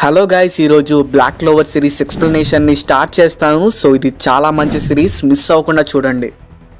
Hello guys, ఈరోజు black Clover series ఎక్స్ప్లెనేషన్ని start చేస్తాను. So ఇది చాలా మంచి సిరీస్, మిస్ అవ్వకుండా చూడండి.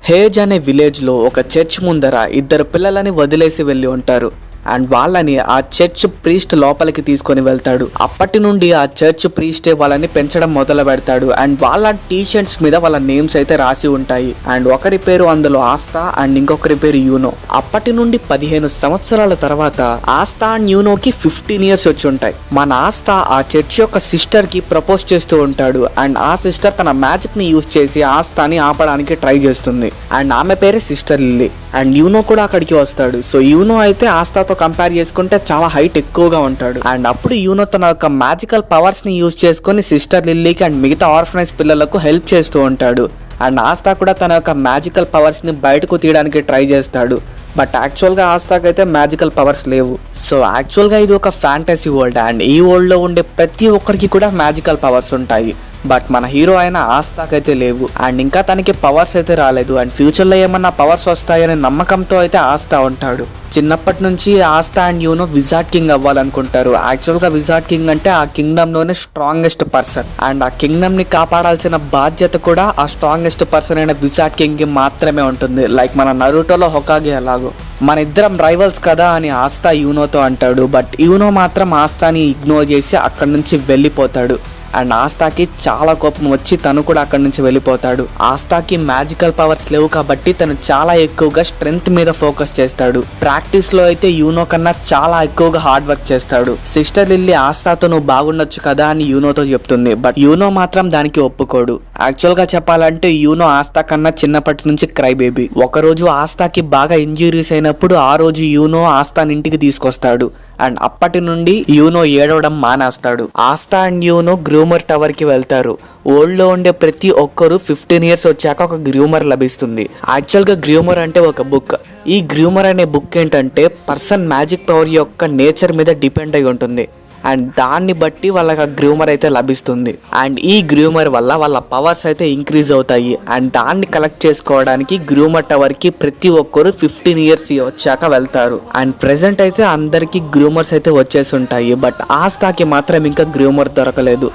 హేజ్ అనే విలేజ్లో ఒక చర్చ్ ముందర ఇద్దరు పిల్లలని వదిలేసి వెళ్ళి ఉంటారు. అండ్ వాళ్ళని ఆ చర్చ్ ప్రీస్ట్ లోపలికి తీసుకొని వెళ్తాడు. అప్పటి నుండి ఆ చర్చ్ ప్రీస్టే వాళ్ళని పెంచడం మొదలు పెడతాడు. అండ్ వాళ్ళ టీషర్ట్స్ మీద వాళ్ళ నేమ్స్ అయితే రాసి ఉంటాయి. అండ్ ఒకరి పేరు అందులో ఆస్తా అండ్ ఇంకొకరి పేరు యూనో. అప్పటి నుండి 15 సంవత్సరాల తర్వాత ఆస్తా అండ్ యూనోకి 15 ఇయర్స్ వచ్చి ఉంటాయి. మన ఆస్తా ఆ చర్చ్ యొక్క సిస్టర్ కి ప్రపోజ్ చేస్తూ ఉంటాడు. అండ్ ఆ సిస్టర్ తన మ్యాజిక్ ని యూజ్ చేసి ఆస్తాని ఆపడానికి ట్రై చేస్తుంది. అండ్ ఆమె పేరే సిస్టర్ లిల్లీ. అండ్ యూనో కూడా అక్కడికి వస్తాడు. సో యూనో అయితే ఆస్తాతో కంపేర్ చేసుకుంటే చాలా హైట్ ఎక్కువగా ఉంటాడు. అండ్ అప్పుడు యూనో తన యొక్క మ్యాజికల్ పవర్స్ ని యూజ్ చేసుకొని సిస్టర్ లిల్లీకి అండ్ మిగతా ఆర్ఫనైజ్ పిల్లలకు హెల్ప్ చేస్తూ ఉంటాడు. అండ్ ఆస్తా కూడా తన యొక్క మ్యాజికల్ పవర్స్ ని బయటకు తీయడానికి ట్రై చేస్తాడు. బట్ యాక్చువల్గా ఆస్తాకైతే మ్యాజికల్ పవర్స్ లేవు. సో యాక్చువల్గా ఇది ఒక ఫ్యాంటసీ వరల్డ్. అండ్ ఈ వరల్డ్లో ఉండే ప్రతి ఒక్కరికి కూడా మ్యాజికల్ పవర్స్ ఉంటాయి. బట్ మన హీరో అయిన ఆస్తాకైతే లేవు. అండ్ ఇంకా తనకి పవర్స్ అయితే రాలేదు. అండ్ ఫ్యూచర్లో ఏమన్నా పవర్స్ వస్తాయనే నమ్మకంతో అయితే ఆస్తా ఉంటాడు. చిన్నప్పటి నుంచి ఆస్తా అండ్ యూనో విజార్డ్ కింగ్ అవ్వాలనుకుంటారు. యాక్చువల్గా విజార్డ్ కింగ్ అంటే ఆ కింగ్డమ్లోనే స్ట్రాంగెస్ట్ పర్సన్. అండ్ ఆ కింగ్డమ్ని కాపాడాల్సిన బాధ్యత కూడా ఆ స్ట్రాంగెస్ట్ పర్సన్ అయిన విజార్డ్ కింగ్కి మాత్రమే ఉంటుంది. లైక్ మన నరుటోలో హొకాగే అలాగో. మన ఇద్దరం రైవల్స్ కదా అని ఆస్తా యూనోతో అంటాడు. బట్ యూనో మాత్రం ఆస్తాని ఇగ్నోర్ చేసి అక్కడి నుంచి వెళ్ళిపోతాడు. అండ్ ఆస్తాకి చాలా కోపం వచ్చి తను కూడా అక్కడి నుంచి వెళ్ళిపోతాడు. ఆస్తాకి మ్యాజికల్ పవర్స్ లేవు కాబట్టి తను చాలా ఎక్కువగా స్ట్రెంగ్త్ మీద ఫోకస్ చేస్తాడు. ప్రాక్టీస్ లో అయితే యూనో కన్నా చాలా ఎక్కువగా హార్డ్ వర్క్ చేస్తాడు. సిస్టర్ లిల్లీ ఆస్తాతో నువ్వు బాగుండొచ్చు కదా అని యూనోతో చెప్తుంది. బట్ యూనో మాత్రం దానికి ఒప్పుకోడు. యాక్చువల్ గా చెప్పాలంటే యూనో ఆస్తా కన్నా చిన్నప్పటి నుంచి క్రై బేబీ. ఒకరోజు ఆస్తాకి బాగా ఇంజురీస్ అయినప్పుడు ఆ రోజు యూనో ఆస్తాని ఇంటికి తీసుకొస్తాడు. అండ్ అప్పటి నుండి యూనో ఏడవడం మానేస్తాడు. ఆస్తా అండ్ యూనో గ్రూమర్ టవర్ కి వెళ్తారు. వరల్డ్ లో ఉండే ప్రతి ఒక్కరు 15 ఇయర్స్ వచ్చాక ఒక గ్రూమర్ లభిస్తుంది. యాక్చువల్ గా గ్రూమర్ అంటే ఒక బుక్. ఈ గ్రూమర్ అనే బుక్ ఏంటంటే పర్సన్ మ్యాజిక్ పవర్ యొక్క నేచర్ మీద డిపెండ్ అయి ఉంటుంది. అండ్ దాన్ని బట్టి వాళ్ళకి ఆ గ్రూమర్ అయితే లభిస్తుంది. అండ్ ఈ గ్రూమర్ వల్ల వాళ్ళ పవర్స్ అయితే ఇంక్రీజ్ అవుతాయి. అండ్ దాన్ని కలెక్ట్ చేసుకోవడానికి గ్రూమర్ టవర్ కి ప్రతి ఒక్కరు 15 ఇయర్స్ వచ్చాక వెళ్తారు. అండ్ ప్రెసెంట్ అయితే అందరికి గ్రూమర్స్ అయితే వచ్చేసి ఉంటాయి. బట్ ఆస్తాకి మాత్రం ఇంకా గ్రూమర్ దొరకలేదు.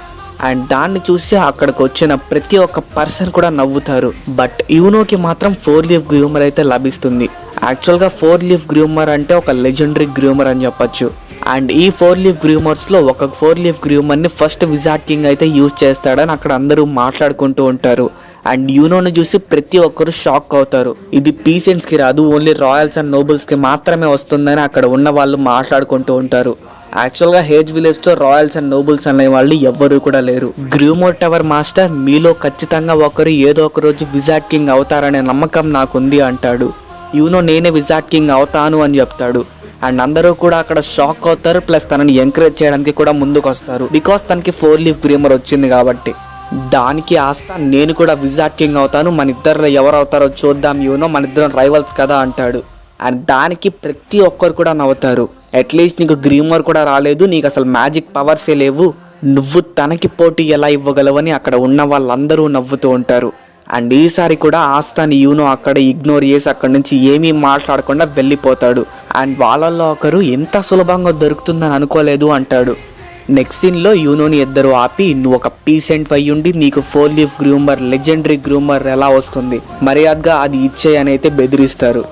అండ్ దాన్ని చూసి అక్కడికి వచ్చిన ప్రతి ఒక్క పర్సన్ కూడా నవ్వుతారు. బట్ యూనోకి మాత్రం 4 లీఫ్ గ్రూమర్ అయితే లభిస్తుంది. యాక్చువల్గా 4 లీఫ్ గ్రూమర్ అంటే ఒక లెజెండరీ గ్రూమర్ అని చెప్పొచ్చు. అండ్ ఈ 4 లీఫ్ గ్రూమర్స్లో ఒక 4 లీఫ్ గ్రూమర్ని ఫస్ట్ విజార్డ్ కింగ్ అయితే యూజ్ చేస్తాడని అక్కడ అందరూ మాట్లాడుకుంటూ ఉంటారు. అండ్ యూనోని చూసి ప్రతి ఒక్కరు షాక్ అవుతారు. ఇది పీసెంట్స్కి రాదు, ఓన్లీ రాయల్స్ అండ్ నోబుల్స్కి మాత్రమే వస్తుందని అక్కడ ఉన్న వాళ్ళు మాట్లాడుకుంటూ ఉంటారు. యాక్చువల్గా హేజ్ విలేజ్లో రాయల్స్ అండ్ నోబుల్స్ అనే వాళ్ళు ఎవ్వరూ కూడా లేరు. గ్రూమర్ టవర్ మాస్టర్ మీలో ఖచ్చితంగా ఒకరు ఏదో ఒక రోజు విజార్డ్ కింగ్ అవుతారనే నమ్మకం నాకుంది అంటాడు. యూనో నేనే విజార్డ్ కింగ్ అవుతాను అని చెప్తాడు. అండ్ అందరూ కూడా అక్కడ షాక్ అవుతారు. ప్లస్ తనని ఎంకరేజ్ చేయడానికి కూడా ముందుకు వస్తారు. బికాస్ తనకి 4 లీఫ్ గ్రూమర్ వచ్చింది కాబట్టి. దానికి ఆస్తా నేను కూడా విజార్డ్ కింగ్ అవుతాను, మన ఇద్దరు ఎవరు అవుతారో చూద్దాం యూనో, మన ఇద్దరం రైవల్స్ కదా అంటాడు. అండ్ దానికి ప్రతి ఒక్కరు కూడా నవ్వుతారు. అట్లీస్ట్ నీకు గ్రూమర్ కూడా రాలేదు, నీకు అసలు మ్యాజిక్ పవర్సే లేవు, నువ్వు తనకి పోటీ ఎలా ఇవ్వగలవని అక్కడ ఉన్న వాళ్ళందరూ నవ్వుతూ ఉంటారు. అండ్ ఈసారి కూడా ఆస్తాని యూనో అక్కడ ఇగ్నోర్ చేసి అక్కడి నుంచి ఏమీ మాట్లాడకుండా వెళ్ళిపోతాడు. అండ్ వాళ్ళల్లో ఒకరు ఎంత సులభంగా దొరుకుతుందని అనుకోలేదు అంటాడు. నెక్స్ట్ సీన్లో యూనోని ఇద్దరు ఆపి, నువ్వు ఒక పీసెంట్ అయ్యుండి నీకు 4 లీఫ్ గ్రూమర్ లెజెండరీ గ్రూమర్ ఎలా వస్తుంది, మర్యాదగా అది ఇచ్చేయని అయితే బెదిరిస్తారు.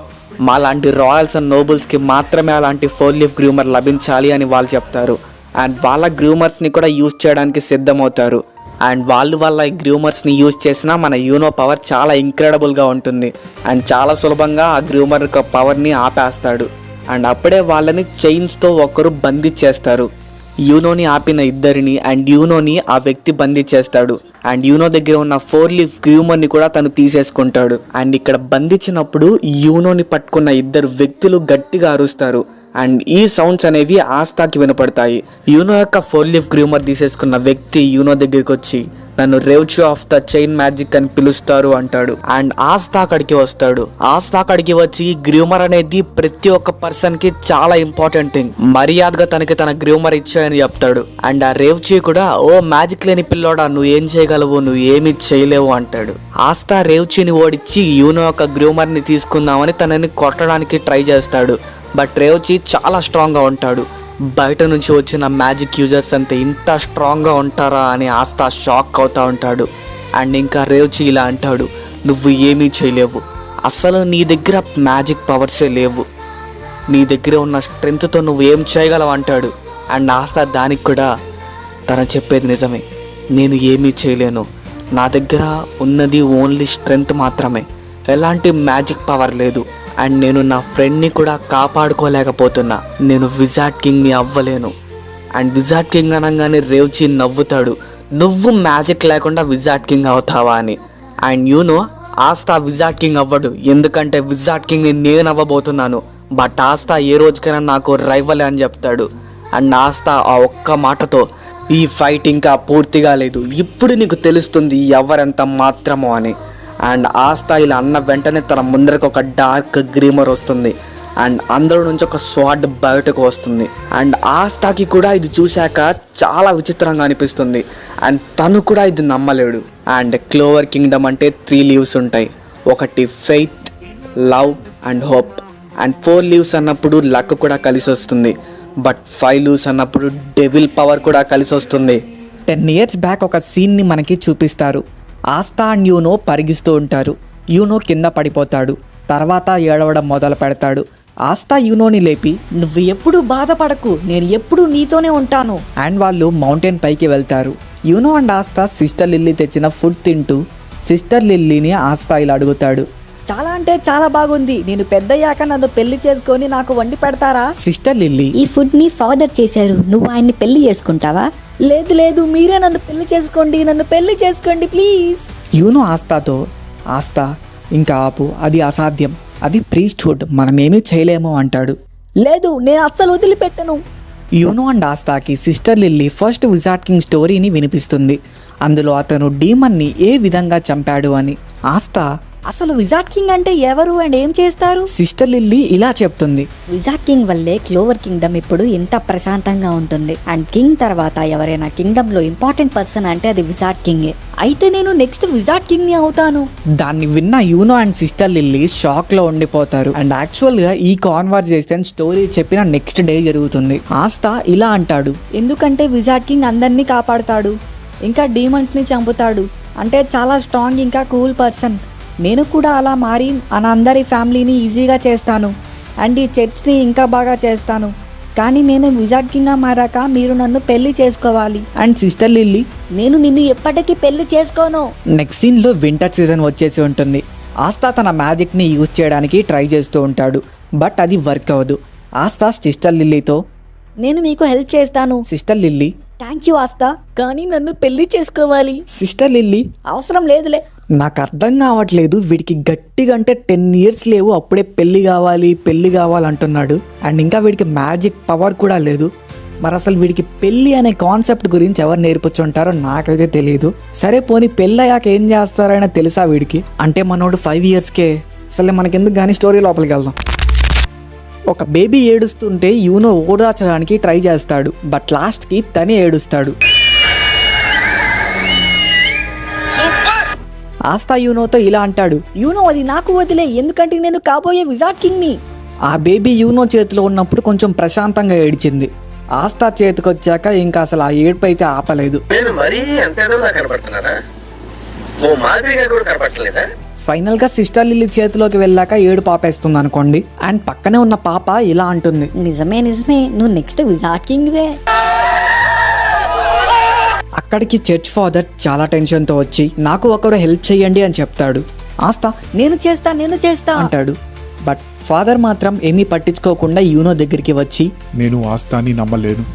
మా లాంటి రాయల్స్ అండ్ నోబుల్స్కి మాత్రమే అలాంటి 4 లీఫ్ గ్రూమర్ లభించాలి అని వాళ్ళు చెప్తారు. అండ్ వాళ్ళ గ్రూమర్స్ని కూడా యూజ్ చేయడానికి సిద్ధమవుతారు. అండ్ వాళ్ళు వాళ్ళ గ్రూమర్స్ని యూజ్ చేసినా మన యూనో పవర్ చాలా ఇంక్రెడిబుల్గా ఉంటుంది. అండ్ చాలా సులభంగా ఆ గ్రూమర్ యొక్క పవర్ని ఆపేస్తాడు. అండ్ అప్పుడే వాళ్ళని చైన్స్తో ఒకరు బంధించేస్తారు. యూనోని ఆపిన ఇద్దరిని అండ్ యూనోని ఆ వ్యక్తి బంధించేస్తాడు. అండ్ యూనో దగ్గర ఉన్న 4 లీఫ్ గ్రూమర్ని కూడా తను తీసేసుకుంటాడు. అండ్ ఇక్కడ బంధించినప్పుడు యూనోని పట్టుకున్న ఇద్దరు వ్యక్తులు గట్టిగా అరుస్తారు. అండ్ ఈ సౌండ్స్ అనేవి ఆస్తాకి వినపడతాయి. యూనో యొక్క 4 లీఫ్ గ్రూమర్ తీసేసుకున్న వ్యక్తి యూనో దగ్గరికి వచ్చి, నన్ను రేవ్చు ఆఫ్ ద చైన్ మ్యాజిక్ అని పిలుస్తారు అంటాడు. అండ్ ఆస్తా అక్కడికి వస్తాడు. ఆస్తా అక్కడికి వచ్చి గ్రూమర్ అనేది ప్రతి ఒక్క పర్సన్ కి చాలా ఇంపార్టెంట్ థింగ్, మర్యాదగా తనకి తన గ్రూమర్ ఇచ్చాయని చెప్తాడు. అండ్ ఆ రేవ్చి కూడా, ఓ మ్యాజిక్ లేని పిల్లోడా, నువ్వు ఏం చేయగలవు, నువ్వు ఏమి చేయలేవు అంటాడు. ఆస్తా రేవ్చిని ఓడించి యూనో యొక్క గ్రూమర్ని తీసుకుందామని తనని కొట్టడానికి ట్రై చేస్తాడు. బట్ రేవ్చి చాలా స్ట్రాంగ్గా ఉంటాడు. బయట నుంచి వచ్చిన మ్యాజిక్ యూజర్స్ అంతే ఇంత స్ట్రాంగ్గా ఉంటారా అని ఆస్తా షాక్ అవుతూ ఉంటాడు. అండ్ ఇంకా రేవ్చి ఇలా అంటాడు, నువ్వు ఏమీ చేయలేవు, అసలు నీ దగ్గర మ్యాజిక్ పవర్సే లేవు, నీ దగ్గర ఉన్న స్ట్రెంగ్త్తో నువ్వు ఏం చేయగలవు అంటాడు. అండ్ ఆస్తా దానికి కూడా తను చెప్పేది నిజమే, నేను ఏమీ చేయలేను, నా దగ్గర ఉన్నది ఓన్లీ స్ట్రెంగ్త్ మాత్రమే, ఎలాంటి మ్యాజిక్ పవర్ లేదు. అండ్ నేను నా ఫ్రెండ్ని కూడా కాపాడుకోలేకపోతున్నా, నేను విజార్డ్ కింగ్ని అవ్వలేను. అండ్ విజార్డ్ కింగ్ అనగానే రేవ్చి నవ్వుతాడు, నువ్వు మ్యాజిక్ లేకుండా విజార్డ్ కింగ్ అవుతావా అని. అండ్ యూనో ఆస్తా విజార్డ్ కింగ్ అవ్వడు, ఎందుకంటే విజార్డ్ కింగ్ని నేను అవ్వబోతున్నాను. బట్ ఆస్తా ఏ రోజుకైనా నాకు రైవల్ అని చెప్తాడు. అండ్ ఆస్తా ఆ ఒక్క మాటతో, ఈ ఫైట్ ఇంకా పూర్తిగా లేదు, ఇప్పుడు నీకు తెలుస్తుంది ఎవరెంత మాత్రమో అని. అండ్ ఆస్తా ఇలా అన్న వెంటనే తన ముందరకు ఒక డార్క్ గ్రీమర్ వస్తుంది. అండ్ అందులో నుంచి ఒక స్వాడ్ బయటకు వస్తుంది. అండ్ ఆస్తాకి కూడా ఇది చూశాక చాలా విచిత్రంగా అనిపిస్తుంది. అండ్ తను కూడా ఇది నమ్మలేడు. అండ్ క్లోవర్ కింగ్డమ్ అంటే 3 లీవ్స్ ఉంటాయి, ఒకటి faith, love and hope. And 4 leaves అన్నప్పుడు లక్ కూడా కలిసి వస్తుంది. బట్ 5 లీవ్స్ అన్నప్పుడు డెవిల్ పవర్ కూడా కలిసి వస్తుంది. 10 years బ్యాక్ ఒక సీన్ని మనకి చూపిస్తారు. ఆస్తా అండ్ యూనో పరిగిస్తూ ఉంటారు. యూనో కింద పడిపోతాడు, తర్వాత ఏడవడం మొదలు పెడతాడు. ఆస్తా యూనోని లేపి, నువ్వు ఎప్పుడు బాధపడకు, నేను ఎప్పుడు నీతోనే ఉంటాను. అండ్ వాళ్ళు మౌంటైన్ పైకి వెళ్తారు. యూనో అండ్ ఆస్తా సిస్టర్ లిల్లీ తెచ్చిన ఫుడ్ తింటూ సిస్టర్ లిల్లీని ఆస్తా ఇలా అడుగుతాడు, చాలా అంటే చాలా బాగుంది, నేను పెద్దయ్యాక నన్ను పెళ్లి చేసుకొని నాకు వండి పెడతారా? సిస్టర్ లిల్లీ, ఈ ఫుడ్ ని ఫాదర్ చేశారు, నువ్వు ఆయన్ని పెళ్లి చేసుకుంటావా? లేదు లేదు, మీరే నన్ను పెళ్లి చేసుకోండి ప్లీజ్. యూనో ఆస్తాతో, ఆస్తా ఇంకా ఆపు, అది అసాధ్యం, అది ప్రీస్ట్హుడ్, మనమేమీ చేయలేము అంటాడు. లేదు, నేను అస్సలు వదిలిపెట్టను. యూనో అండ్ ఆస్తాకి sister Lily first wizard king స్టోరీని వినిపిస్తుంది. అందులో అతను డీమన్ని ఏ విధంగా చంపాడు అని. ఆస్తా, అసలు విజార్డ్ కింగ్ అంటే ఎవరు అండ్ ఏం చేస్తారు? సిస్టర్ లిల్లీ ఇలా చెప్తుంది, విజార్డ్ కింగ్ వల్లే క్లోవర్ కింగ్డమ్ ఇప్పుడు ఇంత ప్రశాంతంగా ఉంటుంది. అండ్ కింగ్ తర్వాత ఎవరైనా కింగ్డమ్ లో ఇంపార్టెంట్ పర్సన్ అంటే అది విజార్డ్ కింగే. అయితే నేను నెక్స్ట్ విజార్డ్ కింగ్ ని అవుతాను. దాన్ని విన్న you know and sister lily shock లో ఉండిపోతారు. అండ్ యాక్చువల్ గా ఈ కాన్వర్జేషన్ స్టోరీ చెప్పిన నెక్స్ట్ డే జరుగుతుంది. ఆస్తా ఇలా అంటాడు, ఎందుకంటే విజార్డ్ కింగ్ అందరినీ కాపాడుతాడు, ఇంకా డీమన్స్ ని చంపుతాడు, అంటే చాలా స్ట్రాంగ్ ఇంకా కూల్ పర్సన్. నేను కూడా అలా మారి మన అందరి ఫ్యామిలీని ఈజీగా చేస్తాను అండ్ ఈ చర్చ్ని ఇంకా బాగా చేస్తాను. కానీ నేను విజార్డ్ కింగ్గా మారాక మీరు నన్ను పెళ్లి చేసుకోవాలి. అండ్ సిస్టర్ లిల్లీ, నేను నిన్ను ఎప్పటికీ పెళ్లి చేసుకోను. నెక్స్ట్ సీన్లో వింటర్ సీజన్ వచ్చేసి ఉంటుంది. ఆస్తా తన మ్యాజిక్ని యూజ్ చేయడానికి ట్రై చేస్తూ ఉంటాడు, బట్ అది వర్క్ అవ్వదు. ఆస్తా సిస్టర్ లిల్లీతో, నేను మీకు హెల్ప్ చేస్తాను. సిస్టర్ లిల్లీ, థ్యాంక్ యూ ఆస్తా, కానీ నన్ను పెళ్లి చేసుకోవాలి. సిస్టర్ లిల్లీ, అవసరం లేదులే. నాకు అర్థం కావట్లేదు, వీడికి గట్టిగా అంటే 10 years లేవు, అప్పుడే పెళ్లి కావాలి అంటున్నాడు. అండ్ ఇంకా వీడికి మ్యాజిక్ పవర్ కూడా లేదు. మరి అసలు వీడికి పెళ్ళి అనే కాన్సెప్ట్ గురించి ఎవరు నేర్పుచుంటారో నాకైతే తెలియదు. సరే పోనీ పెళ్ళయ్యాక ఏం చేస్తారని తెలుసా వీడికి? అంటే మనోడు 5 yearsకే. అసలు మనకెందుకు కానీ స్టోరీ లోపలికి వెళ్దాం. ఒక బేబీ ఏడుస్తుంటే యూనో ఓదార్చడానికి ట్రై చేస్తాడు, బట్ లాస్ట్కి తనే ఏడుస్తాడు. ఆస్తా యూనోతో ఇలా అంటాడు, యూనో అది నాకు వదిలే, ఎందుకంటే నేను కాబోయే విజార్డ్ కింగ్ని. ఆ బేబీ యూనో చేతిలో ఉన్నప్పుడు కొంచెం ప్రశాంతంగా ఏడ్చింది. ఆస్తా చేతికి వచ్చాక ఇంకా అసలు ఆ ఏడుపు అయితే ఆపలేదు. ఫైనల్ గా సిస్టర్ లిల్లీ చేతిలోకి వెళ్ళాక ఏడుపు ఆపేస్తుంది అనుకోండి. అండ్ పక్కనే ఉన్న పాప ఇలా అంటుంది, నిజమే నువ్వు నెక్స్ట్ విజార్డ్ కింగ్వే. అక్కడికి చర్చ్ ఫాదర్ చాలా టెన్షన్తో వచ్చి, నాకు ఒకరు హెల్ప్ చేయండి అని చెప్తాడు. ఆస్తా, నేను చేస్తా అంటాడు. బట్ ఫాదర్ మాత్రం ఏమీ పట్టించుకోకుండా యూనో దగ్గరికి వచ్చి, నేను ఆస్తాని నమ్మలేను,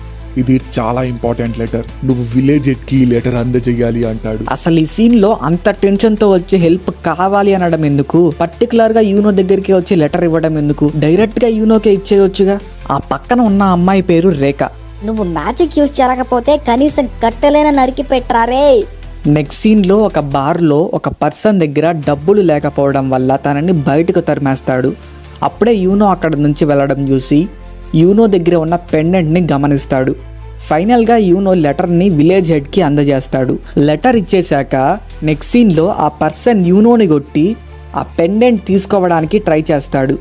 ఇది చాలా ఇంపార్టెంట్ లెటర్, నువ్వు విలేజ్ ఎట్కి లెటర్ అందజేయాలి అంటాడు. అసలు ఈ సీన్ లో అంత టెన్షన్ తో వచ్చి హెల్ప్ కావాలి అనడం ఎందుకు? పర్టికులర్ గా యూనో దగ్గరికి వచ్చి లెటర్ ఇవ్వడం ఎందుకు? డైరెక్ట్ గా యూనోకే ఇచ్చేయొచ్చుగా. ఆ పక్కన ఉన్న అమ్మాయి పేరు రేఖ. నువ్వు మ్యాజిక్ యూజ్ చేయకపోతే కనీసం కట్టెలైనా నరికి పెట్టరారే. నెక్స్ట్ సీన్లో ఒక బార్లో ఒక పర్సన్ దగ్గర డబ్బులు లేకపోవడం వల్ల తనని బయటకు తరిమేస్తాడు. అప్పుడే యూనో అక్కడ నుంచి వెళ్ళడం చూసి యూనో దగ్గర ఉన్న పెండెంట్ని గమనిస్తాడు. ఫైనల్గా యూనో లెటర్ని విలేజ్ హెడ్కి అందజేస్తాడు. లెటర్ ఇచ్చేశాక నెక్స్ట్ సీన్లో ఆ పర్సన్ యూనోని కొట్టి ఆ పెండెంట్ తీసుకోవడానికి ట్రై చేస్తాడు.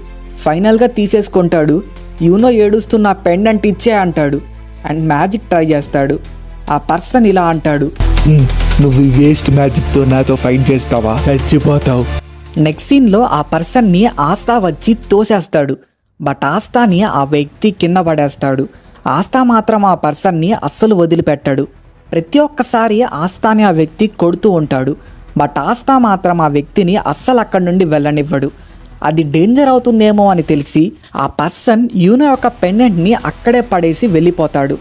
ఫైనల్గా తీసేసుకుంటాడు. యూనో ఏడుస్తున్న పెండెంట్ ఇచ్చే అంటాడు అండ్ మ్యాజిక్ ట్రై చేస్తాడు. ఆ పర్సన్ ఇలా అంటాడు, నువ్వు ఈ వేస్ట్ మ్యాజిక్తో నాతో ఫైట్ చేస్తావా? చచ్చిపోతావు. నెక్స్ట్ సీన్లో ఆ పర్సన్ని ఆస్థా వచ్చి తోసేస్తాడు. బట్ ఆస్థాని ఆ వ్యక్తి కింద పడేస్తాడు. ఆస్థా మాత్రం ఆ పర్సన్ని అస్సలు వదిలిపెట్టాడు. ప్రతి ఒక్కసారి ఆస్థాని ఆ వ్యక్తి కొడుతూ ఉంటాడు. బట్ ఆస్థా మాత్రం ఆ వ్యక్తిని అస్సలు అక్కడి నుండి వెళ్ళనివ్వడు. అది డేంజర్ అవుతుందేమో అని తెలిసి ఆ పర్సన్ యూనో యొక్క పెండెంట్ని అక్కడే పడేసి వెళ్ళిపోతాడు.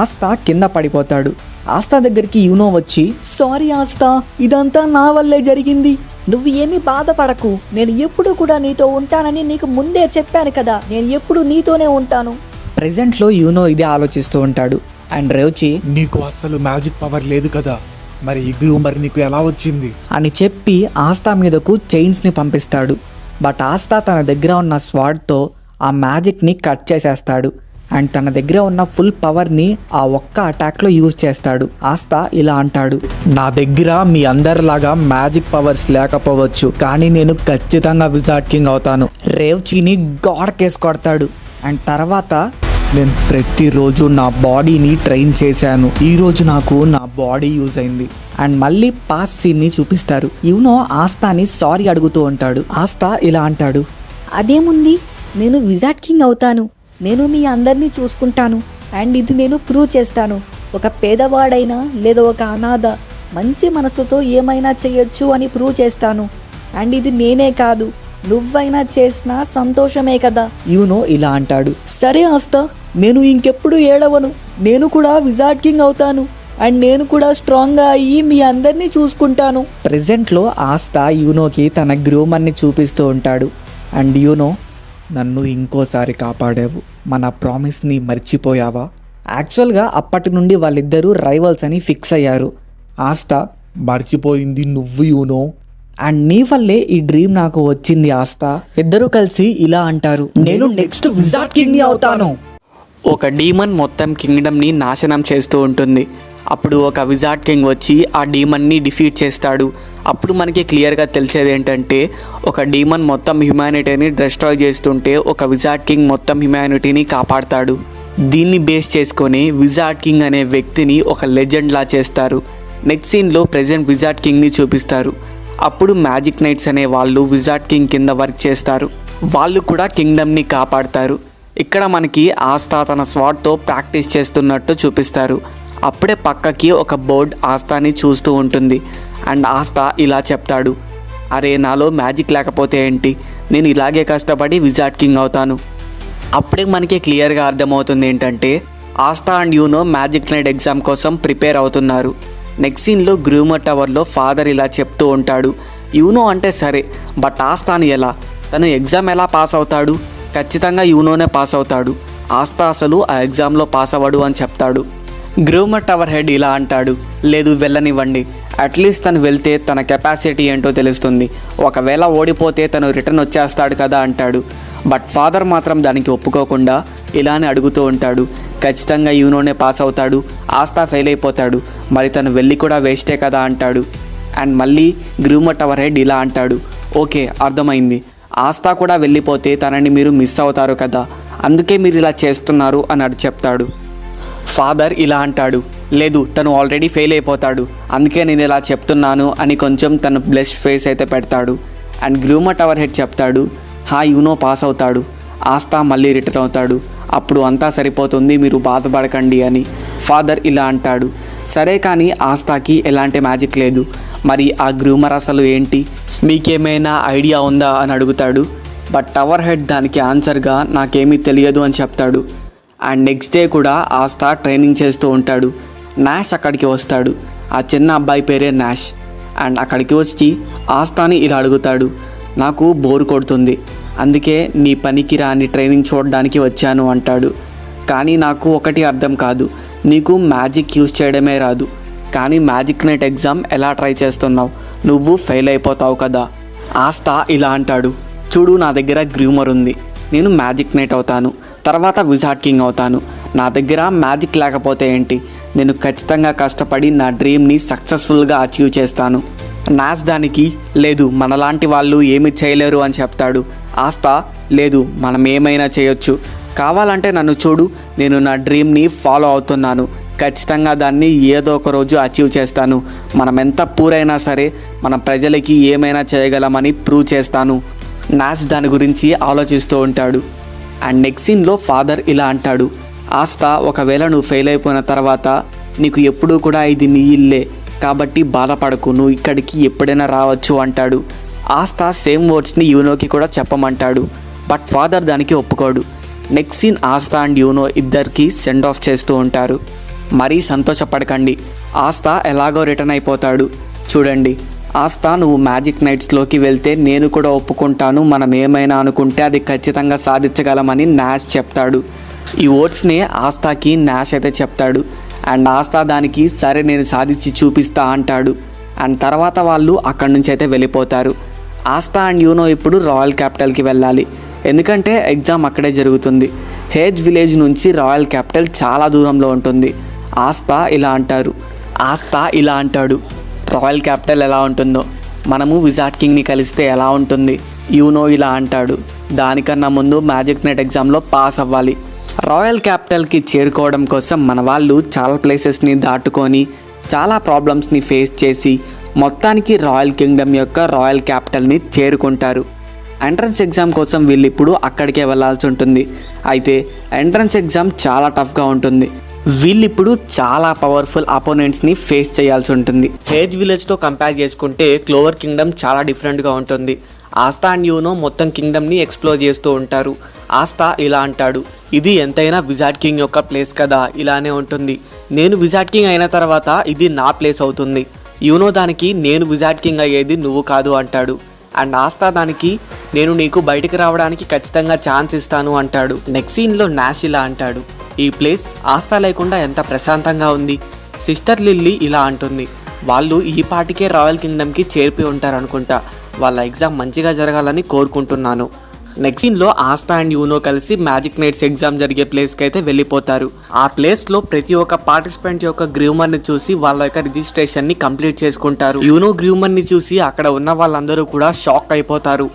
ఆస్థా కింద పడిపోతాడు. ఆస్థా దగ్గరికి యూనో వచ్చి, సారీ ఆస్థా, ఇదంతా నా వల్లే జరిగింది. నువ్వు ఏమీ బాధపడకు, నేను ఎప్పుడు కూడా నీతో ఉంటానని నీకు ముందే చెప్పాను కదా, నేను ఎప్పుడు నీతోనే ఉంటాను. ప్రెజెంట్లో యూనో ఇదే ఆలోచిస్తూ ఉంటాడు. అండ్ రేవచి నీకు అస్సలు మ్యాజిక్ పవర్ లేదు కదా, మరి ఈ గ్రూమర్ నీకు ఎలా వచ్చింది? అని చెప్పి ఆస్థా మీదకు చైన్స్ని పంపిస్తాడు. బట్ ఆస్థా తన దగ్గర ఉన్న స్వాడ్తో ఆ మ్యాజిక్ని కట్ చేసేస్తాడు. అండ్ తన దగ్గర ఉన్న ఫుల్ పవర్ని ఆ ఒక్క అటాక్లో యూజ్ చేస్తాడు. ఆస్థా ఇలా అంటాడు, నా దగ్గర మీ అందరిలాగా మ్యాజిక్ పవర్స్ లేకపోవచ్చు, కానీ నేను ఖచ్చితంగా విజార్డ్ కింగ్ అవుతాను. రేవ్చిని గాడ్ కేసు కొడతాడు. అండ్ తర్వాత, నేను ప్రతిరోజు నా బాడీని ట్రైన్ చేశాను, ఈరోజు నాకు నా బాడీ యూజ్ అయింది. అండ్ మళ్ళీ పాస్ సీన్ని చూపిస్తారు. యూనో ఆస్థాని సారీ అడుగుతూ ఉంటాడు. ఆస్థా ఇలా అంటాడు, అదేముంది, నేను విజార్డ్ కింగ్ అవుతాను, నేను మీ అందరినీ చూసుకుంటాను, అండ్ ఇది నేను ప్రూవ్ చేస్తాను. ఒక పేదవాడైనా లేదా ఒక అనాథ మంచి మనసుతో ఏమైనా చేయొచ్చు అని ప్రూవ్ చేస్తాను. అండ్ ఇది నేనే కాదు, నువ్వైనా చేసినా సంతోషమే కదా. యూనో ఇలా అంటాడు, సరే ఆస్థా, నేను ఇంకెప్పుడు ఏడవను, నేను కూడా విజార్డ్ కింగ్ అవుతాను, అండ్ నేను కూడా స్ట్రాంగ్గా అయ్యి మీ అందరినీ చూసుకుంటాను. ప్రెజెంట్లో ఆస్థా యూనోకి తన గ్రూమర్ని చూపిస్తూ ఉంటాడు. అండ్ యూనో, నన్ను ఇంకోసారి కాపాడావు, మన ప్రామిస్ని మర్చిపోయావా? యాక్చువల్గా అప్పటి నుండి వాళ్ళిద్దరూ రైవల్స్ అని ఫిక్స్ అయ్యారు. ఆస్థా, మర్చిపోయింది నువ్వు యూనో. అండ్ నీ వల్లే ఈ డ్రీమ్ నాకు వచ్చింది ఆస్థా. ఇద్దరూ కలిసి ఇలా అంటారు, నేను నెక్స్ట్ విజార్డ్ కింగ్ అవుతాను. ఒక డీమన్ మొత్తం కింగ్డమ్ని నాశనం చేస్తూ ఉంటుంది. అప్పుడు ఒక విజార్డ్ కింగ్ వచ్చి ఆ డీమన్ని డిఫీట్ చేస్తాడు. అప్పుడు మనకి క్లియర్గా తెలిసేది ఏంటంటే, ఒక డీమన్ మొత్తం హ్యుమానిటీని డిస్ట్రాయ్ చేస్తుంటే ఒక విజార్డ్ కింగ్ మొత్తం హ్యుమానిటీని కాపాడతాడు. దీన్ని బేస్ చేసుకొని విజార్డ్ కింగ్ అనే వ్యక్తిని ఒక లెజెండ్లా చేస్తారు. నెక్స్ట్ సీన్లో ప్రెజెంట్ విజార్డ్ కింగ్ని చూపిస్తారు. అప్పుడు మ్యాజిక్ నైట్స్ అనే వాళ్ళు విజార్డ్ కింగ్ కింద వర్క్ చేస్తారు. వాళ్ళు కూడా కింగ్డమ్ని కాపాడతారు. ఇక్కడ మనకి ఆస్థా తన స్వాడ్తో ప్రాక్టీస్ చేస్తున్నట్టు చూపిస్తారు. అప్పుడే పక్కకి ఒక బోర్డ్ ఆస్థాని చూస్తూ ఉంటుంది. అండ్ ఆస్థా ఇలా చెప్తాడు, అరే నాలో మ్యాజిక్ లేకపోతే ఏంటి, నేను ఇలాగే కష్టపడి విజార్డ్ కింగ్ అవుతాను. అప్పుడే మనకి క్లియర్గా అర్థమవుతుంది ఏంటంటే, ఆస్థా అండ్ యూనో మ్యాజిక్ నైట్ ఎగ్జామ్ కోసం ప్రిపేర్ అవుతున్నారు. నెక్స్ట్ సీన్లో గ్రూమర్ టవర్లో ఫాదర్ ఇలా చెప్తూ ఉంటాడు, యూనో అంటే సరే, బట్ ఆస్థాని ఎలా, తను ఎగ్జామ్ ఎలా పాస్ అవుతాడు? ఖచ్చితంగా యూనోనే పాస్ అవుతాడు, ఆస్థా అసలు ఆ ఎగ్జామ్లో పాస్ అవ్వడు అని చెప్తాడు. గ్రూమర్ టవర్ హెడ్ ఇలా అంటాడు, లేదు వెళ్ళనివ్వండి, అట్లీస్ట్ తను వెళ్తే తన కెపాసిటీ ఏంటో తెలుస్తుంది, ఒకవేళ ఓడిపోతే తను రిటర్న్ వచ్చేస్తాడు కదా అంటాడు. బట్ ఫాదర్ మాత్రం దానికి ఒప్పుకోకుండా ఇలానే అడుగుతూ ఉంటాడు, ఖచ్చితంగా యూనోనే పాస్ అవుతాడు, ఆస్థా ఫెయిల్ అయిపోతాడు, మరి తను వెళ్ళి కూడా వేస్టే కదా అంటాడు. అండ్ మళ్ళీ గ్రూమర్ టవర్ హెడ్ ఇలా అంటాడు, ఓకే అర్థమైంది, ఆస్థా కూడా వెళ్ళిపోతే తనని మీరు మిస్ అవుతారు కదా, అందుకే మీరు ఇలా చేస్తున్నారు అని చెప్తాడు. ఫాదర్ ఇలా అంటాడు, లేదు తను ఆల్రెడీ ఫెయిల్ అయిపోతాడు, అందుకే నేను ఇలా చెప్తున్నాను అని కొంచెం తను బ్లష్ ఫేస్ అయితే పెడతాడు. అండ్ గ్రూమర్ టవర్ హెడ్ చెప్తాడు, యూనో పాస్ అవుతాడు, ఆస్థా మళ్ళీ రిటర్న్ అవుతాడు, అప్పుడు అంతా సరిపోతుంది, మీరు బాధపడకండి అని. ఫాదర్ ఇలా అంటాడు, సరే కానీ ఆస్థాకి ఎలాంటి మ్యాజిక్ లేదు, మరి ఆ గ్రూమర్ అసలు ఏంటి, మీకేమైనా ఐడియా ఉందా అని అడుగుతాడు. బట్ టవర్ హెడ్ దానికి ఆన్సర్గా నాకేమీ తెలియదు అని చెప్తాడు. అండ్ నెక్స్ట్ డే కూడా ఆస్థా ట్రైనింగ్ చేస్తూ ఉంటాడు. నాష్ అక్కడికి వస్తాడు, ఆ చిన్న అబ్బాయి పేరే నాష్. అండ్ అక్కడికి వచ్చి ఆస్థాని ఇలా అడుగుతాడు, నాకు బోర్ కొడుతుంది, అందుకే నీ పనికి రాని ట్రైనింగ్ చూడడానికి వచ్చాను అంటాడు. కానీ నాకు ఒకటి అర్థం కాదు, నీకు మ్యాజిక్ యూజ్ చేయడమే రాదు, కానీ మ్యాజిక్ నైట్ ఎగ్జామ్ ఎలా ట్రై చేస్తున్నావు, నువ్వు ఫెయిల్ అయిపోతావు కదా. ఆస్థా ఇలా అంటాడు, చూడు నా దగ్గర గ్రూమర్ ఉంది, నేను మ్యాజిక్ నైట్ అవుతాను, తర్వాత విజార్డ్ కింగ్ అవుతాను, నా దగ్గర మ్యాజిక్ లేకపోతే ఏంటి, నేను ఖచ్చితంగా కష్టపడి నా డ్రీమ్ని సక్సెస్ఫుల్గా అచీవ్ చేస్తాను. నాష్ దానికి లేదు మనలాంటి వాళ్ళు ఏమి చేయలేరు అని చెప్తాడు. ఆస్థా లేదు మనం ఏమైనా చేయొచ్చు, కావాలంటే నన్ను చూడు, నేను నా డ్రీమ్ని ఫాలో అవుతున్నాను. ఖచ్చితంగా దాన్ని ఏదో ఒక రోజు అచీవ్ చేస్తాను. మనం ఎంత పూరైనా సరే మన ప్రజలకి ఏమైనా చేయగలమని ప్రూవ్ చేస్తాను. నాష్ దాని గురించి ఆలోచిస్తూ ఉంటాడు. అండ్ నెక్స్ట్ సీన్లో ఫాదర్ ఇలా అంటాడు, ఆస్తా, ఒకవేళ నువ్వు ఫెయిల్ అయిపోయిన తర్వాత నీకు ఎప్పుడూ కూడా ఇది నీ ఇల్లే, కాబట్టి బాధపడకు, నువ్వు ఇక్కడికి ఎప్పుడైనా రావచ్చు అంటాడు. ఆస్తా సేమ్ వర్డ్స్ని యూనోకి కూడా చెప్పమంటాడు. బట్ ఫాదర్ దానికి ఒప్పుకోడు. నెక్స్ట్ సీన్ ఆస్తా అండ్ యూనో ఇద్దరికి సెండ్ ఆఫ్ చేస్తూ ఉంటారు. మరీ సంతోషపడకండి, ఆస్తా ఎలాగో రిటర్న్ అయిపోతాడు. చూడండి, ఆస్తా, నువ్వు మ్యాజిక్ నైట్స్లోకి వెళ్తే నేను కూడా ఒప్పుకుంటాను. మనం ఏమైనా అనుకుంటే అది ఖచ్చితంగా సాధించగలమని నాష్ చెప్తాడు. ఈ వర్డ్స్ని ఆస్తాకి నాష్ అయితే చెప్తాడు. అండ్ ఆస్తా దానికి సరే నేను సాధించి చూపిస్తా అంటాడు. అండ్ తర్వాత వాళ్ళు అక్కడి నుంచి అయితే వెళ్ళిపోతారు. ఆస్తా అండ్ యూనో ఇప్పుడు రాయల్ క్యాపిటల్కి వెళ్ళాలి, ఎందుకంటే ఎగ్జామ్ అక్కడే జరుగుతుంది. హేజ్ విలేజ్ నుంచి రాయల్ క్యాపిటల్ చాలా దూరంలో ఉంటుంది. ఆస్తా ఇలా అంటాడు, రాయల్ క్యాపిటల్ ఎలా ఉంటుందో, మనము విజార్డ్ కింగ్ని కలిస్తే ఎలా ఉంటుంది. యూనో ఇలా అంటాడు, దానికన్నా ముందు మ్యాజిక్ నైట్ ఎగ్జామ్లో పాస్ అవ్వాలి. రాయల్ క్యాపిటల్కి చేరుకోవడం కోసం మన వాళ్ళు చాలా ప్లేసెస్ని దాటుకొని చాలా ప్రాబ్లమ్స్ని ఫేస్ చేసి మొత్తానికి రాయల్ కింగ్డమ్ యొక్క రాయల్ క్యాపిటల్ని చేరుకుంటారు. ఎంట్రన్స్ ఎగ్జామ్ కోసం వీళ్ళు ఇప్పుడు అక్కడికే వెళ్ళాల్సి ఉంటుంది. అయితే ఎంట్రన్స్ ఎగ్జామ్ చాలా టఫ్గా ఉంటుంది. వీళ్ళిప్పుడు చాలా పవర్ఫుల్ అపోనెంట్స్ని ఫేస్ చేయాల్సి ఉంటుంది. హేజ్ విలేజ్తో కంపేర్ చేసుకుంటే క్లోవర్ కింగ్డమ్ చాలా డిఫరెంట్గా ఉంటుంది. ఆస్తా అండ్ యూనో మొత్తం కింగ్డమ్ని ఎక్స్ప్లోర్ చేస్తూ ఉంటారు. ఆస్తా ఇలా అంటాడు, ఇది ఎంతైనా విజార్డ్ కింగ్ యొక్క ప్లేస్ కదా, ఇలానే ఉంటుంది. నేను విజార్డ్ కింగ్ అయిన తర్వాత ఇది నా ప్లేస్ అవుతుంది. యూనో దానికి నేను విజార్డ్ కింగ్ అయ్యేది నువ్వు కాదు అంటాడు. అండ్ ఆస్తా దానికి నేను నీకు బయటికి రావడానికి ఖచ్చితంగా ఛాన్స్ ఇస్తాను అంటాడు. నెక్స్ట్ సీన్లో నాష్ ఇలా అంటాడు, ఈ ప్లేస్ ఆస్తా లేకుండా ఎంత ప్రశాంతంగా ఉంది. సిస్టర్ లిల్లీ ఇలా అంటుంది, వాళ్ళు ఈ పాటికే రాయల్ కింగ్డమ్కి చేరిపోయి ఉంటారు అనుకుంటా. వాళ్ళ ఎగ్జామ్ మంచిగా జరగాలని కోరుకుంటున్నాను. నెక్స్ట్ సీన్లో ఆస్తా అండ్ యూనో కలిసి మ్యాజిక్ నైట్స్ ఎగ్జామ్ జరిగే ప్లేస్కి అయితే వెళ్ళిపోతారు. ఆ ప్లేస్లో ప్రతి ఒక్క పార్టిసిపెంట్ యొక్క గ్రూమర్ని చూసి వాళ్ళ యొక్క రిజిస్ట్రేషన్ని కంప్లీట్ చేసుకుంటారు. యూనో గ్రూమర్ని చూసి అక్కడ ఉన్న వాళ్ళందరూ కూడా షాక్ అయిపోతారు.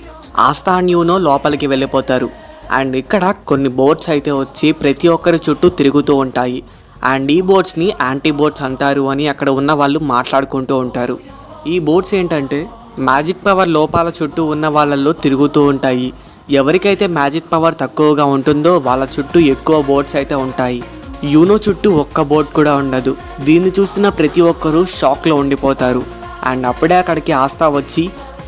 ఆస్తా అండ్ యూనో లోపలికి వెళ్ళిపోతారు. అండ్ ఇక్కడ కొన్ని బోట్స్ అయితే వచ్చి ప్రతి ఒక్కరి చుట్టూ తిరుగుతూ ఉంటాయి. అండ్ ఈ బోట్స్ని యాంటీ బోట్స్ అంటారు అని అక్కడ ఉన్న వాళ్ళు మాట్లాడుకుంటూ ఉంటారు. ఈ బోట్స్ ఏంటంటే మ్యాజిక్ పవర్ లోపాల చుట్టూ ఉన్న వాళ్ళల్లో తిరుగుతూ ఉంటాయి. ఎవరికైతే మ్యాజిక్ పవర్ తక్కువగా ఉంటుందో వాళ్ళ చుట్టూ ఎక్కువ బోట్స్ అయితే ఉంటాయి. యూనో చుట్టూ ఒక్క బోట్ కూడా ఉండదు. దీన్ని చూసిన ప్రతి ఒక్కరూ షాక్లో ఉండిపోతారు. అండ్ అప్పుడే అక్కడికి ఆస్తా వచ్చి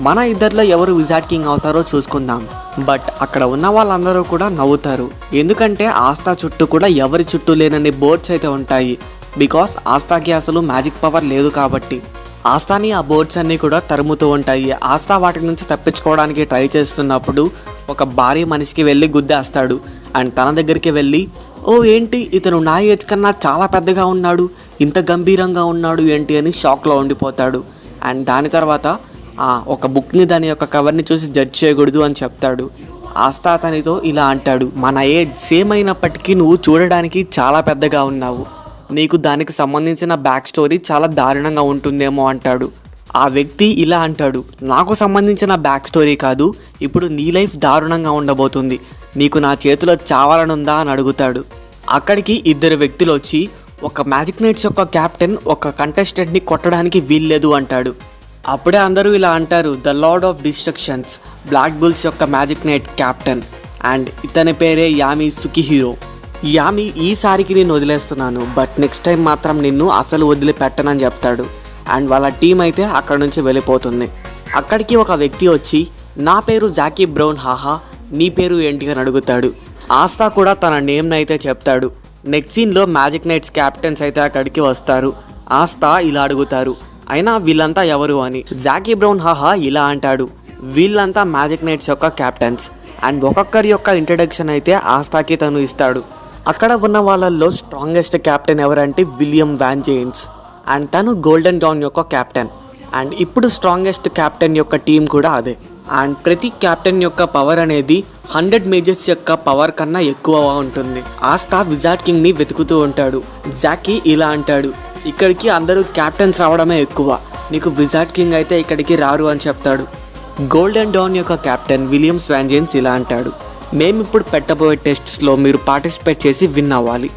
మన ఇద్దరిలో ఎవరు విజార్డ్ కింగ్ అవుతారో చూసుకుందాం. బట్ అక్కడ ఉన్న వాళ్ళందరూ కూడా నవ్వుతారు, ఎందుకంటే ఆస్తా చుట్టూ కూడా ఎవరి చుట్టూ లేనన్ని బోట్స్ అయితే ఉంటాయి. బికాస్ ఆస్తాకి అసలు మ్యాజిక్ పవర్ లేదు కాబట్టి. ఆస్తాని ఆ బోట్స్ అన్నీ కూడా తరుముతూ ఉంటాయి. ఆస్తా వాటి నుంచి తప్పించుకోవడానికి ట్రై చేస్తున్నప్పుడు ఒక భారీ మనిషికి వెళ్ళి గుద్దేస్తాడు. అండ్ తన దగ్గరికి వెళ్ళి, ఓ ఏంటి ఇతను నా ఏజ్ కన్నా చాలా పెద్దగా ఉన్నాడు, ఇంత గంభీరంగా ఉన్నాడు ఏంటి అని షాక్లో ఉండిపోతాడు. అండ్ దాని తర్వాత ఒక బుక్ని దాని యొక్క కవర్ని చూసి జడ్జ్ చేయకూడదు అని చెప్తాడు. ఆస్తా అతనితో ఇలా అంటాడు, మన ఏజ్ సేమ్ అయినప్పటికీ నువ్వు చూడడానికి చాలా పెద్దగా ఉన్నావు, నీకు దానికి సంబంధించిన బ్యాక్ స్టోరీ చాలా దారుణంగా ఉంటుందేమో అంటాడు. ఆ వ్యక్తి ఇలా అంటాడు, నాకు సంబంధించిన బ్యాక్ స్టోరీ కాదు, ఇప్పుడు నీ లైఫ్ దారుణంగా ఉండబోతుంది, నీకు నా చేతిలో చావాలనుందా అని అడుగుతాడు. అక్కడికి ఇద్దరు వ్యక్తులు వచ్చి ఒక మ్యాజిక్ నైట్స్ యొక్క కెప్టెన్ ఒక కంటెస్టెంట్ని కొట్టడానికి వీల్లేదు అంటాడు. అప్పుడే అందరూ ఇలా అంటారు, the lord of destructions, black bulls యొక్క మ్యాజిక్ నైట్ కెప్టెన్, అండ్ ఇతని పేరే యామి సుకిహీరో. యామి, ఈసారికి నేను వదిలేస్తున్నాను, బట్ నెక్స్ట్ టైం మాత్రం నిన్ను అసలు వదిలిపెట్టనని చెప్తాడు. అండ్ వాళ్ళ టీం అయితే అక్కడ నుంచి వెళ్ళిపోతుంది. అక్కడికి ఒక వ్యక్తి వచ్చి, నా పేరు జాకీ బ్రౌన్, హాహా, నీ పేరు ఏంటి అని అడుగుతాడు. ఆస్తా కూడా తన నేమ్ని అయితే చెప్తాడు. నెక్స్ట్ సీన్లో మ్యాజిక్ నైట్స్ క్యాప్టెన్స్ అయితే అక్కడికి వస్తారు. ఆస్తా ఇలా అడుగుతారు, అయినా వీళ్ళంతా ఎవరు అని. జాకీ బ్రౌన్ హాహా ఇలా అంటాడు, వీళ్ళంతా మ్యాజిక్ నైట్స్ యొక్క క్యాప్టెన్స్. అండ్ ఒక్కొక్కరి యొక్క ఇంట్రడక్షన్ అయితే ఆస్తాకి తను ఇస్తాడు. అక్కడ ఉన్న వాళ్ళల్లో స్ట్రాంగెస్ట్ క్యాప్టెన్ ఎవరంటే విలియం వ్యాన్ జేమ్స్, అండ్ తను గోల్డెన్ డాన్ యొక్క క్యాప్టెన్. అండ్ ఇప్పుడు స్ట్రాంగెస్ట్ క్యాప్టెన్ యొక్క టీం కూడా అదే. అండ్ ప్రతి క్యాప్టెన్ యొక్క పవర్ అనేది 100 మేజర్స్ యొక్క పవర్ కన్నా ఎక్కువగా ఉంటుంది. ఆస్తా విజార్డ్ కింగ్ని వెతుకుతూ ఉంటాడు. జాకీ ఇలా అంటాడు, ఇక్కడికి అందరూ క్యాప్టెన్స్ రావడమే ఎక్కువ, నీకు విజార్డ్ కింగ్ అయితే ఇక్కడికి రారు అని చెప్తాడు. గోల్డెన్ డాన్ యొక్క క్యాప్టెన్ విలియం వ్యాన్ జేమ్స్ ఇలా అంటాడు, మేము ఇప్పుడు పెట్టబోయే టెస్ట్స్లో మీరు పార్టిసిపేట్ చేసి విన్ అవ్వాలి.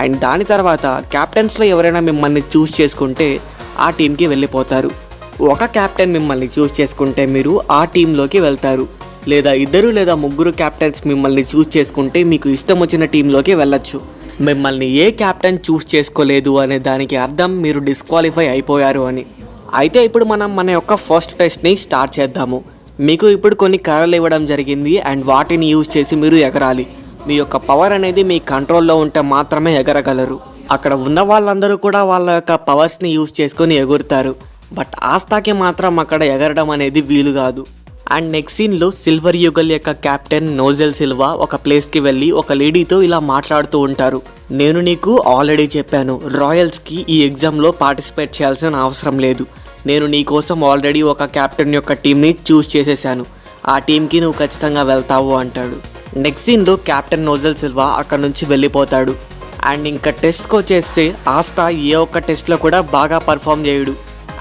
అండ్ దాని తర్వాత క్యాప్టెన్స్లో ఎవరైనా మిమ్మల్ని చూస్ చేసుకుంటే ఆ టీంకి వెళ్ళిపోతారు. ఒక క్యాప్టెన్ మిమ్మల్ని చూస్ చేసుకుంటే మీరు ఆ టీంలోకి వెళ్తారు. లేదా 2 లేదా 3 క్యాప్టెన్స్ మిమ్మల్ని చూస్ చేసుకుంటే మీకు ఇష్టం వచ్చిన టీంలోకి వెళ్ళొచ్చు. మిమ్మల్ని ఏ క్యాప్టెన్ చూస్ చేసుకోలేదు అనే దానికి అర్థం మీరు డిస్క్వాలిఫై అయిపోయారు అని. అయితే ఇప్పుడు మనం మన యొక్క ఫస్ట్ టెస్ట్ని స్టార్ట్ చేద్దాము. మీకు ఇప్పుడు కొన్ని కర్రలు ఇవ్వడం జరిగింది అండ్ వాటిని యూజ్ చేసి మీరు ఎగరాలి. మీ యొక్క పవర్ అనేది మీ కంట్రోల్లో ఉంటే మాత్రమే ఎగరగలరు. అక్కడ ఉన్న వాళ్ళందరూ కూడా వాళ్ళ యొక్క పవర్స్ని యూజ్ చేసుకొని ఎగురుతారు. బట్ ఆస్తాకి మాత్రం అక్కడ ఎగరడం అనేది వీలు కాదు. అండ్ నెక్స్ట్ సీన్లో సిల్వర్ యుగల్ యొక్క కెప్టెన్ నోజెల్ సిల్వా ఒక ప్లేస్కి వెళ్ళి ఒక లేడీతో ఇలా మాట్లాడుతూ ఉంటారు. నేను నీకు ఆల్రెడీ చెప్పాను, రాయల్స్కి ఈ ఎగ్జామ్లో పార్టిసిపేట్ చేయాల్సిన అవసరం లేదు. నేను నీ కోసం ఆల్రెడీ ఒక కెప్టెన్ యొక్క టీంని చూస్ చేసేసాను. ఆ టీంకి నువ్వు ఖచ్చితంగా వెళ్తావు అంటాడు. నెక్స్ట్ సీన్లో కెప్టెన్ నోజెల్ సిల్వా అక్కడ నుంచి వెళ్ళిపోతాడు. అండ్ ఇంకా టెస్ట్కి వచ్చేస్తే ఆస్తా ఏ ఒక్క టెస్ట్లో కూడా బాగా పర్ఫామ్ చేయడు.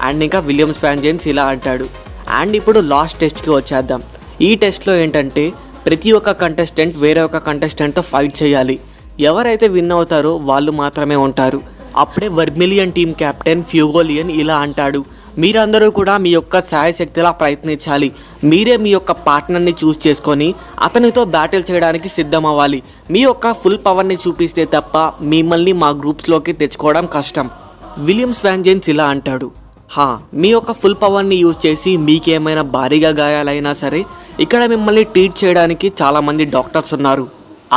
అండ్ ఇంకా విలియమ్స్ ఫ్యాన్జెన్స్ ఇలా అంటాడు. అండ్ ఇప్పుడు లాస్ట్ టెస్ట్కి వచ్చేద్దాం. ఈ టెస్ట్లో ఏంటంటే ప్రతి ఒక్క కంటెస్టెంట్ వేరే ఒక కంటెస్టెంట్తో ఫైట్ చేయాలి. ఎవరైతే విన్ అవుతారో వాళ్ళు మాత్రమే ఉంటారు. అప్పుడే వర్మిలియన్ టీమ్ కెప్టెన్ ఫ్యూగోలియన్ ఇలా అంటాడు, మీరందరూ కూడా మీ యొక్క శాయశక్తిలా ప్రయత్నించాలి. మీరే మీ యొక్క పార్ట్నర్ని చూస్ చేసుకొని అతనితో బ్యాటిల్ చేయడానికి సిద్ధం అవ్వాలి. మీ యొక్క ఫుల్ పవర్ని చూపిస్తే తప్ప మిమ్మల్ని మా గ్రూప్స్లోకి తెచ్చుకోవడం కష్టం. విలియమ్స్ ఫ్యాన్జెన్స్ ఇలా అంటాడు, మీ యొక్క ఫుల్ పవర్ని యూజ్ చేసి మీకేమైనా భారీగా గాయాలైనా సరే ఇక్కడ మిమ్మల్ని ట్రీట్ చేయడానికి చాలామంది డాక్టర్స్ ఉన్నారు.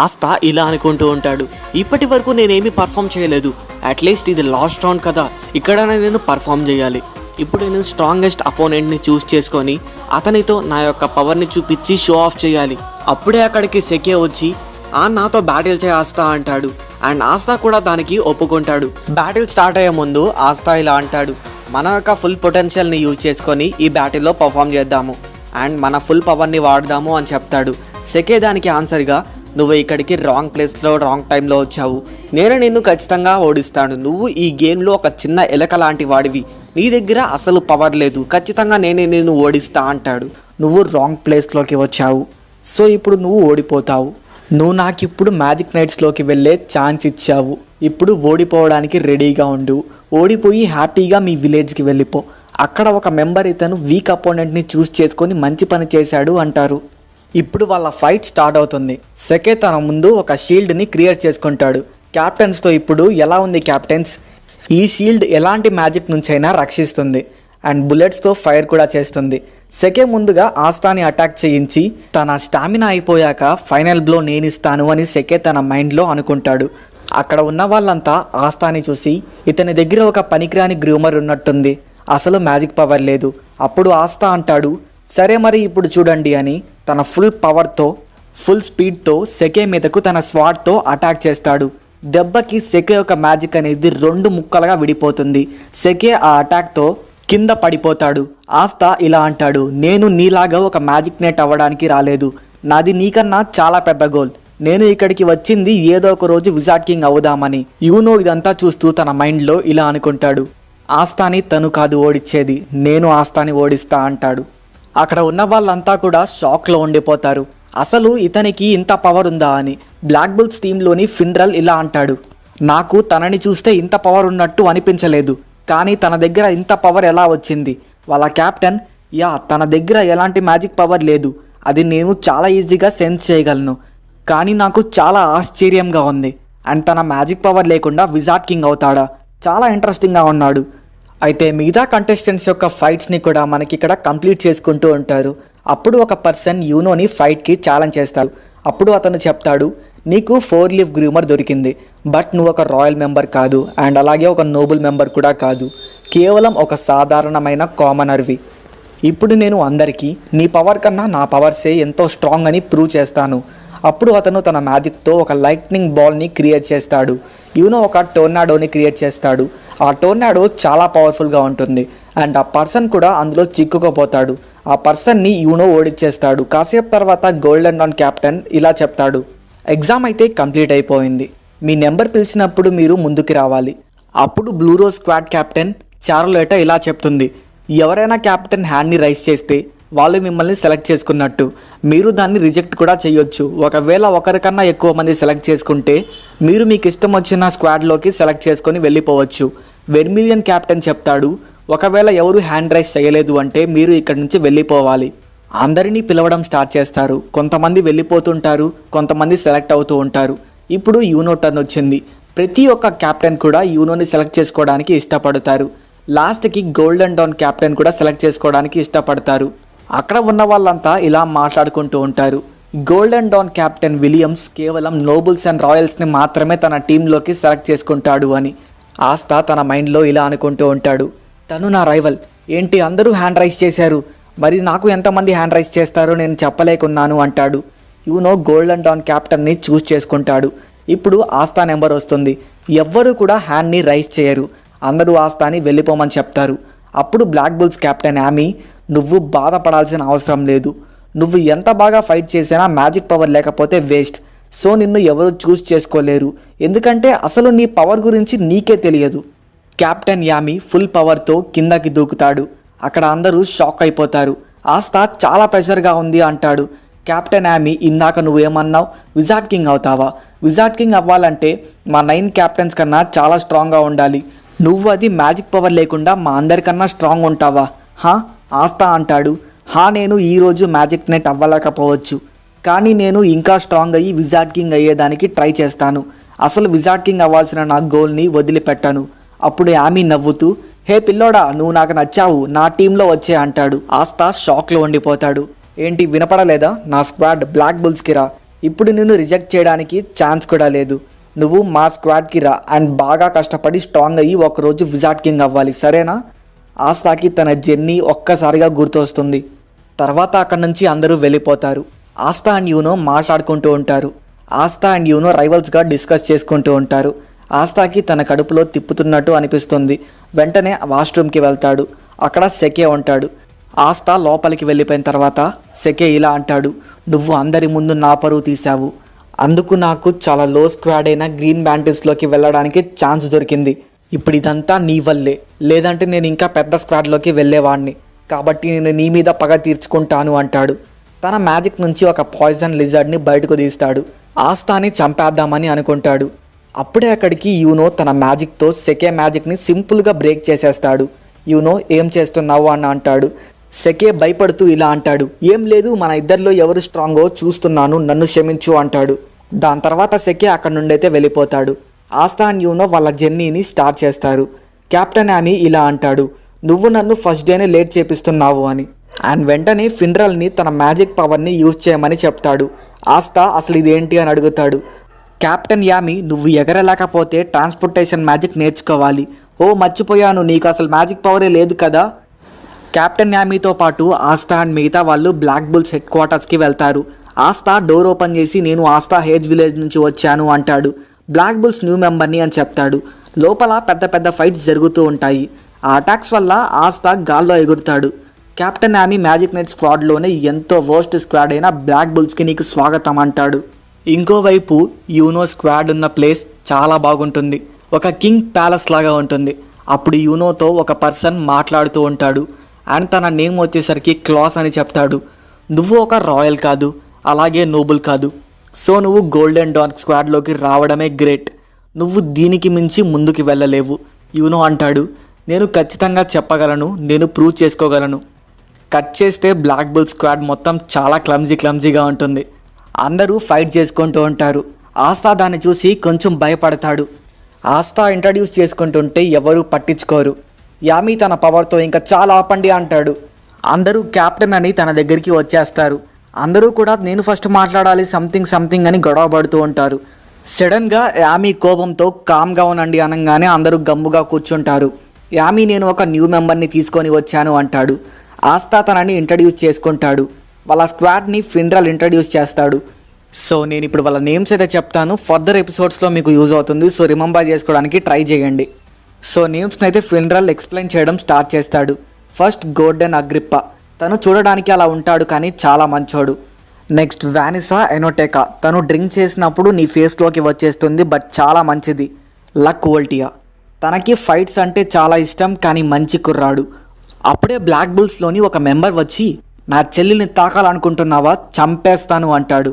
ఆస్తా ఇలా అనుకుంటూ ఉంటాడు, ఇప్పటి వరకు నేనేమీ పర్ఫామ్ చేయలేదు. అట్లీస్ట్ ఇది లాస్ట్ రౌండ్ కదా, ఇక్కడ నేను పర్ఫామ్ చేయాలి. ఇప్పుడు నేను స్ట్రాంగెస్ట్ అపోనెంట్ని చూస్ చేసుకొని అతనితో నా యొక్క పవర్ని చూపించి షో ఆఫ్ చేయాలి. అప్పుడే అక్కడికి సెకే వచ్చి నాతో బ్యాటిల్ చేయ ఆస్తా అంటాడు. అండ్ ఆస్తా కూడా దానికి ఒప్పుకుంటాడు. బ్యాటిల్ స్టార్ట్ అయ్యే ముందు ఆస్తా ఇలా అంటాడు, మన యొక్క ఫుల్ పొటెన్షియల్ని యూజ్ చేసుకొని ఈ బ్యాటిల్లో పర్ఫామ్ చేద్దాము అండ్ మన ఫుల్ పవర్ని వాడదాము అని చెప్తాడు. సెకే దానికి ఆన్సర్గా, నువ్వు ఇక్కడికి రాంగ్ ప్లేస్లో రాంగ్ టైంలో వచ్చావు. నేను నిన్ను ఖచ్చితంగా ఓడిస్తాను. నువ్వు ఈ గేమ్లో ఒక చిన్న ఎలక లాంటి వాడివి. నీ దగ్గర అసలు పవర్ లేదు. ఖచ్చితంగా నేనే నిన్ను ఓడిస్తా అంటాడు. నువ్వు రాంగ్ ప్లేస్లోకి వచ్చావు, సో ఇప్పుడు నువ్వు ఓడిపోతావు. నువ్వు నాకు ఇప్పుడు మ్యాజిక్ నైట్స్లోకి వెళ్ళే ఛాన్స్ ఇచ్చావు. ఇప్పుడు ఓడిపోవడానికి రెడీగా ఉండు. ఓడిపోయి హ్యాపీగా మీ విలేజ్కి వెళ్ళిపో. అక్కడ ఒక మెంబర్ ఇతను వీక్ అపోనెంట్ని చూస్ చేసుకొని మంచి పని చేశాడు అంటారు. ఇప్పుడు వాళ్ళ ఫైట్ స్టార్ట్ అవుతుంది. సెకే తన ముందు ఒక షీల్డ్ని క్రియేట్ చేసుకుంటాడు. క్యాప్టెన్స్తో ఇప్పుడు ఎలా ఉంది క్యాప్టెన్స్? ఈ షీల్డ్ ఎలాంటి మ్యాజిక్ నుంచైనా రక్షిస్తుంది అండ్ బుల్లెట్స్తో ఫైర్ కూడా చేస్తుంది. సెకే ముందుగా ఆస్తాని అటాక్ చేయించి తన స్టామినా అయిపోయాక ఫైనల్ బ్లో నేనిస్తాను అని సెకే తన మైండ్లో అనుకుంటాడు. అక్కడ ఉన్న వాళ్ళంతా ఆస్తాని చూసి ఇతని దగ్గర ఒక పనికిరాని గ్రూమర్ ఉన్నట్టుంది, అసలు మ్యాజిక్ పవర్ లేదు. అప్పుడు ఆస్తా అంటాడు, సరే మరి ఇప్పుడు చూడండి అని తన ఫుల్ పవర్తో ఫుల్ స్పీడ్తో సెకే మీదకు తన స్వాట్తో అటాక్ చేస్తాడు. దెబ్బకి సెకే యొక్క మ్యాజిక్ అనేది 2 ముక్కలుగా విడిపోతుంది. సెకే ఆ అటాక్తో కింద పడిపోతాడు. ఆస్తా ఇలా అంటాడు, నేను నీలాగా ఒక మ్యాజిక్ నెట్ అవ్వడానికి రాలేదు. నాది నీకన్నా చాలా పెద్ద గోల్. నేను ఇక్కడికి వచ్చింది ఏదో ఒక రోజు విజార్డ్ కింగ్ అవుదామని. యూనో ఇదంతా చూస్తూ తన మైండ్లో ఇలా అనుకుంటాడు, ఆస్తాని తను కాదు ఓడిచ్చేది, నేను ఆస్తాని ఓడిస్తా అంటాడు. అక్కడ ఉన్న వాళ్ళంతా కూడా షాక్లో ఉండిపోతారు. అసలు ఇతనికి ఇంత పవర్ ఉందా అని. బ్లాక్ బుల్స్ టీంలోని ఫిన్రల్ ఇలా అంటాడు, నాకు తనని చూస్తే ఇంత పవర్ ఉన్నట్టు అనిపించలేదు, కానీ తన దగ్గర ఇంత పవర్ ఎలా వచ్చింది? వాళ్ళ క్యాప్టెన్, తన దగ్గర ఎలాంటి మ్యాజిక్ పవర్ లేదు, అది నేను చాలా ఈజీగా సెన్స్ చేయగలను, కానీ నాకు చాలా ఆశ్చర్యంగా ఉంది. అండ్ తన మ్యాజిక్ పవర్ లేకుండా విజార్డ్ కింగ్ అవుతాడా? చాలా ఇంట్రెస్టింగ్గా ఉన్నాడు. అయితే మిగతా కంటెస్టెంట్స్ యొక్క ఫైట్స్ని కూడా మనకి ఇక్కడ కంప్లీట్ చేసుకుంటూ ఉంటారు. అప్పుడు ఒక పర్సన్ యూనోని ఫైట్కి ఛాలెంజ్ చేస్తాడు. అప్పుడు అతను చెప్తాడు, నీకు 4 లీఫ్ గ్రూమర్ దొరికింది, బట్ నువ్వు ఒక రాయల్ మెంబర్ కాదు అండ్ అలాగే ఒక నోబుల్ మెంబర్ కూడా కాదు, కేవలం ఒక సాధారణమైన కామనర్వి. ఇప్పుడు నేను అందరికీ నీ పవర్ కన్నా నా పవర్సే ఎంతో స్ట్రాంగ్ అని ప్రూవ్ చేస్తాను. అప్పుడు అతను తన మ్యాజిక్తో ఒక లైట్నింగ్ బాల్ని క్రియేట్ చేస్తాడు. యూనో ఒక టోర్నాడోని క్రియేట్ చేస్తాడు. ఆ టోర్నాడో చాలా పవర్ఫుల్గా ఉంటుంది అండ్ ఆ పర్సన్ కూడా అందులో చిక్కుకుపోతాడు. ఆ పర్సన్ని యూనో ఓడిచ్చేస్తాడు. కాసేపు తర్వాత గోల్డెన్ డాన్ క్యాప్టెన్ ఇలా చెప్తాడు, ఎగ్జామ్ అయితే కంప్లీట్ అయిపోయింది, మీ నెంబర్ పిలిచినప్పుడు మీరు ముందుకు రావాలి. అప్పుడు బ్లూ రోజ్ స్క్వాడ్ క్యాప్టెన్ చార్లోటా ఇలా చెప్తుంది, ఎవరైనా క్యాప్టెన్ హ్యాండ్ని రైజ్ చేస్తే వాళ్ళు మిమ్మల్ని సెలెక్ట్ చేసుకున్నట్టు. మీరు దాన్ని రిజెక్ట్ కూడా చేయొచ్చు. ఒకవేళ ఒకరికన్నా ఎక్కువ మంది సెలెక్ట్ చేసుకుంటే మీరు మీకు ఇష్టం వచ్చిన స్క్వాడ్లోకి సెలెక్ట్ చేసుకొని వెళ్ళిపోవచ్చు. వెర్మిలియన్ కెప్టెన్ చెప్తాడు, ఒకవేళ ఎవరు హ్యాండ్ రైజ్ చేయలేదు అంటే మీరు ఇక్కడి నుంచి వెళ్ళిపోవాలి. అందరినీ పిలవడం స్టార్ట్ చేస్తారు. కొంతమంది వెళ్ళిపోతుంటారు, కొంతమంది సెలెక్ట్ అవుతూ ఉంటారు. ఇప్పుడు యూనో టర్న్ వచ్చింది. ప్రతి ఒక్క కెప్టెన్ కూడా యూనోని సెలెక్ట్ చేసుకోవడానికి ఇష్టపడతారు. లాస్ట్కి గోల్డెన్ డౌన్ కెప్టెన్ కూడా సెలెక్ట్ చేసుకోవడానికి ఇష్టపడతారు. అక్కడ ఉన్న వాళ్ళంతా ఇలా మాట్లాడుకుంటూ ఉంటారు. గోల్డెన్ డౌన్ కెప్టెన్ విలియమ్స్ కేవలం నోబుల్స్ అండ్ రాయల్స్ని మాత్రమే తన టీంలోకి సెలెక్ట్ చేసుకుంటాడు అని. ఆస్తా తన మైండ్లో ఇలా అనుకుంటూ ఉంటాడు, తను నా రైవల్. ఏంటి అందరూ హ్యాండ్ రైజ్ చేశారు, మరి నాకు ఎంతమంది హ్యాండ్ రైజ్ చేస్తారో నేను చెప్పలేకున్నాను అంటాడు. యూనో గోల్డెన్ డౌన్ కెప్టెన్ని చూస్ చేసుకుంటాడు. ఇప్పుడు ఆస్తా నెంబర్ వస్తుంది. ఎవ్వరూ కూడా హ్యాండ్ని రైజ్ చేయరు. అందరూ ఆస్తాని వెళ్ళిపోమని చెప్తారు. అప్పుడు బ్లాక్ బుల్స్ కెప్టెన్ యామీ, నువ్వు బాధపడాల్సిన అవసరం లేదు. నువ్వు ఎంత బాగా ఫైట్ చేసినా మ్యాజిక్ పవర్ లేకపోతే వేస్ట్. సో నిన్ను ఎవరు చూస్ చేసుకోలేరు, ఎందుకంటే అసలు నీ పవర్ గురించి నీకే తెలియదు. కెప్టెన్ యామీ ఫుల్ పవర్తో కిందకి దూకుతాడు. అక్కడ అందరూ షాక్ అయిపోతారు. ఆస్తా చాలా ప్రెషర్గా ఉంది అంటాడు. కెప్టెన్ యామీ, ఇందాక నువ్వేమన్నావు, విజార్డ్ కింగ్ అవుతావా? విజార్డ్ కింగ్ అవ్వాలంటే మా 9 కెప్టెన్స్ కన్నా చాలా స్ట్రాంగ్గా ఉండాలి. నువ్వు అది మ్యాజిక్ పవర్ లేకుండా మా అందరికన్నా స్ట్రాంగ్ ఉంటావా? ఆస్తా అంటాడు, నేను ఈరోజు మ్యాజిక్ నెట్ అవ్వలేకపోవచ్చు, కానీ నేను ఇంకా స్ట్రాంగ్ అయ్యి విజార్డ్ కింగ్ అయ్యేదానికి ట్రై చేస్తాను. అసలు విజార్డ్ కింగ్ అవ్వాల్సిన నా గోల్ని వదిలిపెట్టాను. అప్పుడు యామీ నవ్వుతూ, హే పిల్లోడా, నువ్వు నాకు నచ్చావు, నా టీంలో వచ్చే అంటాడు. ఆస్తా షాక్లో ఉండిపోతాడు. ఏంటి వినపడలేదా? నా స్క్వాడ్ బ్లాక్ బుల్స్కి రా. ఇప్పుడు నిన్ను రిజెక్ట్ చేయడానికి ఛాన్స్ కూడా లేదు. నువ్వు మా స్క్వాడ్కి రా అండ్ బాగా కష్టపడి స్ట్రాంగ్ అయ్యి ఒకరోజు విజార్డ్ కింగ్ అవ్వాలి, సరేనా? ఆస్తాకి తన జర్నీ ఒక్కసారిగా గుర్తొస్తుంది. తర్వాత అక్కడి నుంచి అందరూ వెళ్ళిపోతారు. ఆస్తా అండ్ యూనో మాట్లాడుకుంటూ ఉంటారు. ఆస్తా అండ్ యూనో రైవల్స్గా డిస్కస్ చేసుకుంటూ ఉంటారు. ఆస్తాకి తన కడుపులో తిప్పుతున్నట్టు అనిపిస్తుంది. వెంటనే వాష్రూమ్కి వెళ్తాడు. అక్కడ సెకే ఉంటాడు. ఆస్తా లోపలికి వెళ్ళిపోయిన తర్వాత సెకే ఇలా అంటాడు, నువ్వు అందరి ముందు నా పరువు తీశావు. అందుకు నాకు చాలా లో స్క్వాడ్ అయిన గ్రీన్ బ్యాంటిల్స్లోకి వెళ్ళడానికి ఛాన్స్ దొరికింది. ఇప్పుడు ఇదంతా నీ వల్లే, లేదంటే నేను ఇంకా పెద్ద స్క్వాడ్లోకి వెళ్ళేవాడిని. కాబట్టి నేను నీ మీద పగ తీర్చుకుంటాను అంటాడు. తన మ్యాజిక్ నుంచి ఒక పాయిజన్ లిజర్డ్ని బయటకు తీస్తాడు. ఆస్తాని చంపేద్దామని అనుకుంటాడు. అప్పుడే అక్కడికి యూనో తన మ్యాజిక్తో సెకే మ్యాజిక్ని సింపుల్గా బ్రేక్ చేసేస్తాడు. యూనో ఏం చేస్తున్నావు అని అంటాడు. సెకే భయపడుతూ ఇలా అంటాడు, ఏం లేదు, మన ఇద్దరిలో ఎవరు స్ట్రాంగో చూస్తున్నాను, నన్ను క్షమించు అంటాడు. దాని తర్వాత సెకే అక్కడి నుండైతే వెళ్ళిపోతాడు. ఆస్తా అండ్ యూనో వాళ్ళ జర్నీని స్టార్ట్ చేస్తారు. కెప్టెన్ యామీ ఇలా అంటాడు, నువ్వు నన్ను ఫస్ట్ డేనే లేట్ చేపిస్తున్నావు అని. అండ్ వెంటనే ఫిన్రల్ని తన మ్యాజిక్ పవర్ని యూజ్ చేయమని చెప్తాడు. ఆస్తా అసలు ఇదేంటి అని అడుగుతాడు. కెప్టెన్ యామీ, నువ్వు ఎగరలేకపోతే ట్రాన్స్పోర్టేషన్ మ్యాజిక్ నేర్చుకోవాలి. ఓ మర్చిపోయాను, నీకు అసలు మ్యాజిక్ పవరే లేదు కదా. కెప్టెన్ యామీతో పాటు ఆస్తా అండ్ మిగతా వాళ్ళు బ్లాక్ బుల్స్ హెడ్ క్వార్టర్స్కి వెళ్తారు. ఆస్తా డోర్ ఓపెన్ చేసి, నేను ఆస్తా హేజ్ విలేజ్ నుంచి వచ్చాను అంటాడు. బ్లాక్ బుల్స్ న్యూ మెంబర్ని అని చెప్తాడు. లోపల పెద్ద పెద్ద ఫైట్స్ జరుగుతూ ఉంటాయి. ఆ అటాక్స్ వల్ల ఆస్తా గాల్లో ఎగురుతాడు. కెప్టెన్ యామీ మ్యాజిక్ నైట్ స్క్వాడ్లోనే ఎంతో వర్స్ట్ స్క్వాడ్ అయిన బ్లాక్ బుల్స్కి నీకు స్వాగతం అంటాడు. ఇంకోవైపు యూనో స్క్వాడ్ ఉన్న ప్లేస్ చాలా బాగుంటుంది. ఒక కింగ్ ప్యాలెస్ లాగా ఉంటుంది. అప్పుడు యూనోతో ఒక పర్సన్ మాట్లాడుతూ ఉంటాడు. అండ్ తన నేమ్ వచ్చేసరికి క్లాస్ అని చెప్తాడు. నువ్వు ఒక రాయల్ కాదు, అలాగే నోబుల్ కాదు. సో నువ్వు గోల్డెన్ డాన్ స్క్వాడ్లోకి రావడమే గ్రేట్. నువ్వు దీనికి మించి ముందుకు వెళ్ళలేవు. యూనో అంటాడు, నేను ఖచ్చితంగా చెప్పగలను, నేను ప్రూవ్ చేసుకోగలను. కట్ చేస్తే బ్లాక్ బుల్ స్క్వాడ్ మొత్తం చాలా క్లమ్జీగా ఉంటుంది. అందరూ ఫైట్ చేసుకుంటూ ఉంటారు. ఆస్తా దాన్ని చూసి కొంచెం భయపడతాడు. ఆస్తా ఇంట్రడ్యూస్ చేసుకుంటుంటే ఎవరూ పట్టించుకోరు. యామీ తన పవర్తో ఇంకా చాలా ఆపండి అంటాడు. అందరూ కెప్టెన్ అని తన దగ్గరికి వచ్చేస్తారు. అందరూ కూడా నేను ఫస్ట్ మాట్లాడాలి సంథింగ్ అని గొడవ పడుతూ ఉంటారు. సడన్గా యామీ కోపంతో కామ్గా ఉండండి అనగానే అందరూ గమ్ముగా కూర్చుంటారు. యామీ, నేను ఒక న్యూ మెంబర్ని తీసుకొని వచ్చాను అంటాడు. ఆస్తా తనని ఇంట్రడ్యూస్ చేసుకుంటాడు. వాళ్ళ స్క్వాడ్ని ఫిన్రల్ ఇంట్రడ్యూస్ చేస్తాడు. సో నేను ఇప్పుడు వాళ్ళ నేమ్స్ అయితే చెప్తాను, ఫర్దర్ ఎపిసోడ్స్లో మీకు యూజ్ అవుతుంది. సో రిమెంబర్ చేసుకోవడానికి ట్రై చేయండి. సో నేమ్స్ని అయితే ఫిన్రల్ ఎక్స్ప్లెయిన్ చేయడం స్టార్ట్ చేస్తాడు. ఫస్ట్ గోర్డెన్ అగ్రిప్పా, తను చూడడానికి అలా ఉంటాడు కానీ చాలా మంచోడు. నెక్స్ట్ వానిసా ఎనోటెకా, తను డ్రింక్ చేసినప్పుడు నీ ఫేస్లోకి వచ్చేస్తుంది బట్ చాలా మంచిది. లక్ వోల్టియా, తనకి ఫైట్స్ అంటే చాలా ఇష్టం కానీ మంచి కుర్రాడు. అప్పుడే బ్లాక్ బుల్స్లోని ఒక మెంబర్ వచ్చి, నా చెల్లిని తాకాలనుకుంటున్నావా, చంపేస్తాను అంటాడు.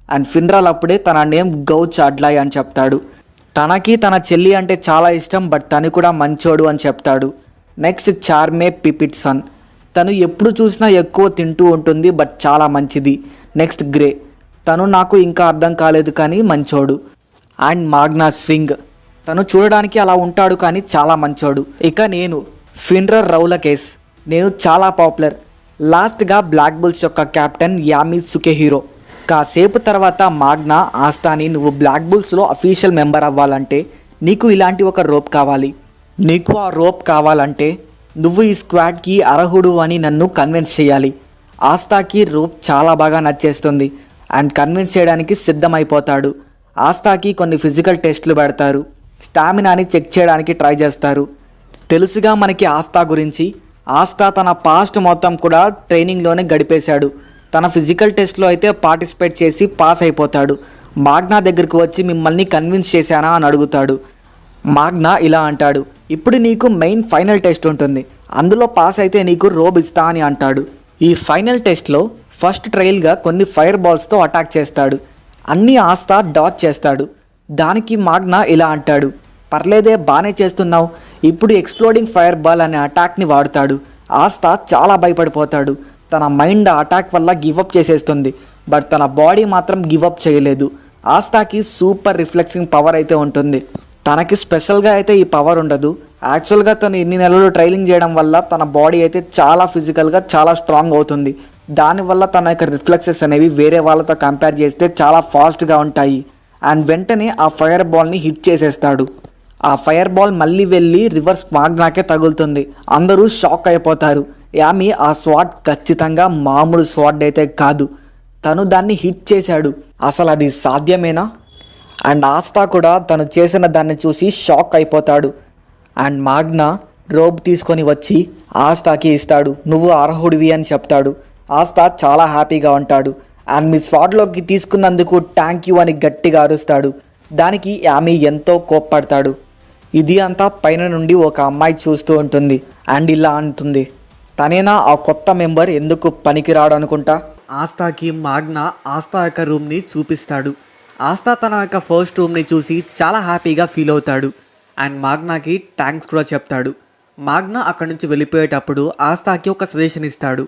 అండ్ ఫిన్రాల్ అప్పుడే తన నేమ్ గౌచ్ అడ్లాయ్ అని చెప్తాడు. తనకి తన చెల్లి అంటే చాలా ఇష్టం, బట్ తను కూడా మంచోడు అని చెప్తాడు. నెక్స్ట్ చార్మే పిపిట్సన్. తను ఎప్పుడు చూసినా ఎక్కువ తింటూ ఉంటుంది, బట్ చాలా మంచిది. Next grey. తను నాకు ఇంకా అర్థం కాలేదు కానీ మంచోడు. And మాగ్నా swing. తను చూడడానికి అలా ఉంటాడు కానీ చాలా మంచోడు. ఇక నేను ఫిన్రర్ రౌలకేస్. నేను చాలా పాపులర్. లాస్ట్గా బ్లాక్ బుల్స్ యొక్క కెప్టెన్ యామి సుకెహీరో. కాసేపు తర్వాత మాగ్నా ఆస్తాని, నువ్వు బ్లాక్ బుల్స్లో అఫీషియల్ మెంబర్ అవ్వాలంటే నీకు ఇలాంటి ఒక రోప్ కావాలి. నీకు ఆ రోప్ కావాలంటే నువ్వు ఈ స్క్వాడ్కి అర్హుడు అని నన్ను కన్విన్స్ చేయాలి. ఆస్తాకి రోప్ చాలా బాగా నచ్చేస్తుంది అండ్ కన్విన్స్ చేయడానికి సిద్ధమైపోతాడు. ఆస్తాకి కొన్ని ఫిజికల్ టెస్టులు పెడతారు. స్టామినాని చెక్ చేయడానికి ట్రై చేస్తారు. తెలుసుగా మనకి ఆస్తా గురించి. ఆస్తా తన పాస్ట్ మొత్తం కూడా ట్రైనింగ్లోనే గడిపేశాడు. తన ఫిజికల్ టెస్ట్లో అయితే పార్టిసిపేట్ చేసి పాస్ అయిపోతాడు. మాగ్నా దగ్గరికి వచ్చి మిమ్మల్ని కన్విన్స్ చేశానా అని అడుగుతాడు. మాగ్నా ఇలా అంటాడు, ఇప్పుడు నీకు మెయిన్ ఫైనల్ టెస్ట్ ఉంటుంది, అందులో పాస్ అయితే నీకు రోబ్ ఇస్తా అని అంటాడు. ఈ ఫైనల్ టెస్ట్లో ఫస్ట్ ట్రయల్గా కొన్ని ఫైర్ బాల్స్తో అటాక్ చేస్తాడు. అన్నీ ఆస్తా డాచ్ చేస్తాడు. దానికి మాగ్నా ఇలా అంటాడు, పర్లేదే బాగానే చేస్తున్నావు, ఇప్పుడు ఎక్స్ప్లోడింగ్ ఫైర్ బాల్ అనే అటాక్ని వాడుతాడు. ఆస్తా చాలా భయపడిపోతాడు. తన మైండ్ అటాక్ వల్ల గివప్ చేసేస్తుంది, బట్ తన బాడీ మాత్రం గివప్ చేయలేదు. ఆస్తాకి సూపర్ రిఫ్లెక్సింగ్ పవర్ అయితే ఉంటుంది. తనకి స్పెషల్గా అయితే ఈ పవర్ ఉండదు. యాక్చువల్గా తను ఇన్ని నెలలు ట్రైలింగ్ చేయడం వల్ల తన బాడీ అయితే చాలా ఫిజికల్గా చాలా స్ట్రాంగ్ అవుతుంది. దానివల్ల తన యొక్క రిఫ్లెక్సెస్ అనేవి వేరే వాళ్ళతో కంపేర్ చేస్తే చాలా ఫాస్ట్గా ఉంటాయి. అండ్ వెంటనే ఆ ఫైర్ బాల్ని హిట్ చేసేస్తాడు. ఆ ఫైర్ బాల్ మళ్ళీ వెళ్ళి రివర్స్ మాగ్నాకే తగులుతుంది. అందరూ షాక్ అయిపోతారు. యామి ఆ స్వాట్ ఖచ్చితంగా మామూలు స్వాట్ అయితే కాదు, తను దాన్ని హిట్ చేశాడు, అసలు అది సాధ్యమేనా? అండ్ ఆస్తా కూడా తను చేసిన దాన్ని చూసి షాక్ అయిపోతాడు. అండ్ మాగ్నా రోబ్ తీసుకొని వచ్చి ఆస్తాకి ఇస్తాడు. నువ్వు అర్హుడివి అని చెప్తాడు. ఆస్తా చాలా హ్యాపీగా ఉంటాడు. అండ్ మీ స్వాట్లోకి తీసుకున్నందుకు థ్యాంక్ యూ అని గట్టిగా అరుస్తాడు. దానికి యామి ఎంతో కోప్పడతాడు. ఇది అంతా పైన నుండి ఒక అమ్మాయి చూస్తూ ఉంటుంది అండ్ ఇలా అంటుంది, తనేనా ఆ కొత్త మెంబర్, ఎందుకు పనికిరాడు అనుకుంటా. ఆస్తాకి మాగ్నా ఆస్తా యొక్క రూమ్ని చూపిస్తాడు. ఆస్తా తన యొక్క ఫస్ట్ రూమ్ని చూసి చాలా హ్యాపీగా ఫీల్ అవుతాడు. అండ్ మాగ్నాకి థ్యాంక్స్ కూడా చెప్తాడు. మాగ్నా అక్కడి నుంచి వెళ్ళిపోయేటప్పుడు ఆస్తాకి ఒక సజెషన్ ఇస్తాడు.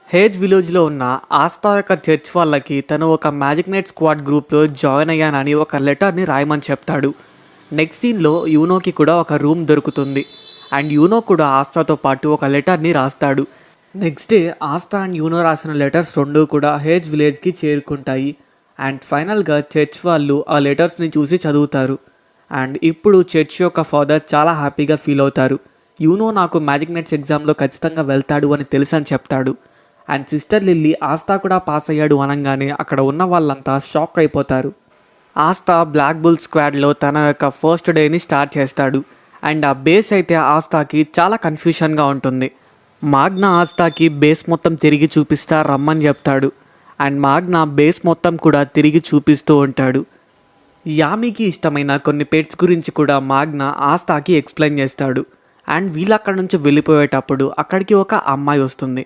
హేజ్ విలేజ్లో ఉన్న ఆస్తా యొక్క చర్చ్ వాళ్ళకి తను ఒక మ్యాజిక్ నైట్ స్క్వాడ్ గ్రూప్లో జాయిన్ అయ్యానని ఒక లెటర్ని రాయమని చెప్తాడు. నెక్స్ట్ సీన్లో యూనోకి కూడా ఒక రూమ్ దొరుకుతుంది. అండ్ యూనో కూడా ఆస్తాతో పాటు ఒక లెటర్ని రాస్తాడు. నెక్స్ట్ డే ఆస్తా అండ్ యూనో రాసిన లెటర్స్ రెండు కూడా హేజ్ విలేజ్కి చేరుకుంటాయి. అండ్ ఫైనల్గా చర్చ్ వాళ్ళు ఆ లెటర్స్ని చూసి చదువుతారు. అండ్ ఇప్పుడు చర్చ్ యొక్క ఫాదర్ చాలా హ్యాపీగా ఫీల్ అవుతారు. యూనో నాకు మ్యాజిక్ నైట్స్ ఎగ్జామ్లో ఖచ్చితంగా వెళ్తాడు అని తెలుసు అని చెప్తాడు. అండ్ సిస్టర్ లిల్లీ ఆస్తా కూడా పాస్ అయ్యాడు అనగానే అక్కడ ఉన్న వాళ్ళంతా షాక్ అయిపోతారు. ఆస్తా బ్లాక్ బుల్ స్క్వాడ్లో తన యొక్క ఫస్ట్ డేని స్టార్ట్ చేస్తాడు. అండ్ ఆ బేస్ అయితే ఆస్తాకి చాలా కన్ఫ్యూషన్గా ఉంటుంది. మాగ్నా ఆస్తాకి బేస్ మొత్తం తిరిగి చూపిస్తా రమ్మని చెప్తాడు. అండ్ మాగ్నా బేస్ మొత్తం కూడా తిరిగి చూపిస్తూ ఉంటాడు. యామికి ఇష్టమైన కొన్ని పెట్స్ గురించి కూడా మాగ్నా ఆస్తాకి ఎక్స్ప్లెయిన్ చేస్తాడు. అండ్ వీళ్ళు అక్కడి నుంచి వెళ్ళిపోయేటప్పుడు అక్కడికి ఒక అమ్మాయి వస్తుంది.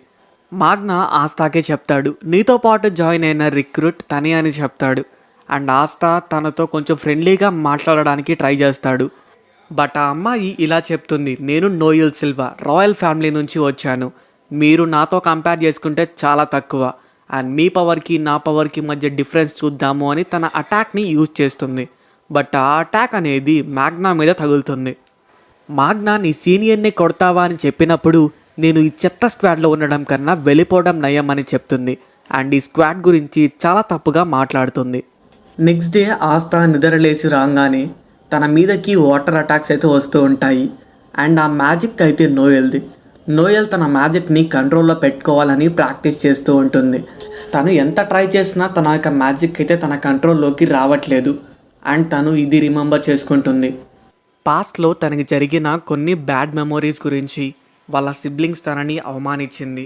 మాగ్నా ఆస్తాకే చెప్తాడు, నీతో పాటు జాయిన్ అయిన రిక్రూట్ తనే అని చెప్తాడు. అండ్ ఆస్తా తనతో కొంచెం ఫ్రెండ్లీగా మాట్లాడడానికి ట్రై చేస్తాడు. బట్ ఆ అమ్మాయి ఇలా చెప్తుంది, నేను నోయల్ సిల్వా రాయల్ ఫ్యామిలీ నుంచి వచ్చాను, మీరు నాతో కంపేర్ చేసుకుంటే చాలా తక్కువ, అండ్ మీ పవర్కి నా పవర్కి మధ్య డిఫరెన్స్ చూద్దాము అని తన అటాక్ని యూజ్ చేస్తుంది. బట్ ఆ అటాక్ అనేది మాగ్నా మీద తగులుతుంది. మాగ్నా నీ సీనియర్ని కొడతావా అని చెప్పినప్పుడు నేను ఈ చెత్త స్క్వాడ్లో ఉండడం కన్నా వెళ్ళిపోవడం నయం అని చెప్తుంది. అండ్ ఈ స్క్వాడ్ గురించి చాలా తప్పుగా మాట్లాడుతుంది. నెక్స్ట్ డే ఆస్తా నిద్రలేసి రాగానే తన మీదకి వాటర్ అటాక్స్ అయితే వస్తూ ఉంటాయి. అండ్ ఆ మ్యాజిక్ అయితే నోయల్ది. నోయల్ తన మ్యాజిక్ని కంట్రోల్లో పెట్టుకోవాలని ప్రాక్టీస్ చేస్తూ ఉంటుంది. తను ఎంత ట్రై చేసినా తన యొక్క మ్యాజిక్ అయితే తన కంట్రోల్లోకి రావట్లేదు. అండ్ తను ఇది రిమెంబర్ చేసుకుంటుంది. పాస్ట్లో తనకి జరిగిన కొన్ని బ్యాడ్ మెమోరీస్ గురించి, వాళ్ళ సిబ్లింగ్స్ తనని అవమానించింది.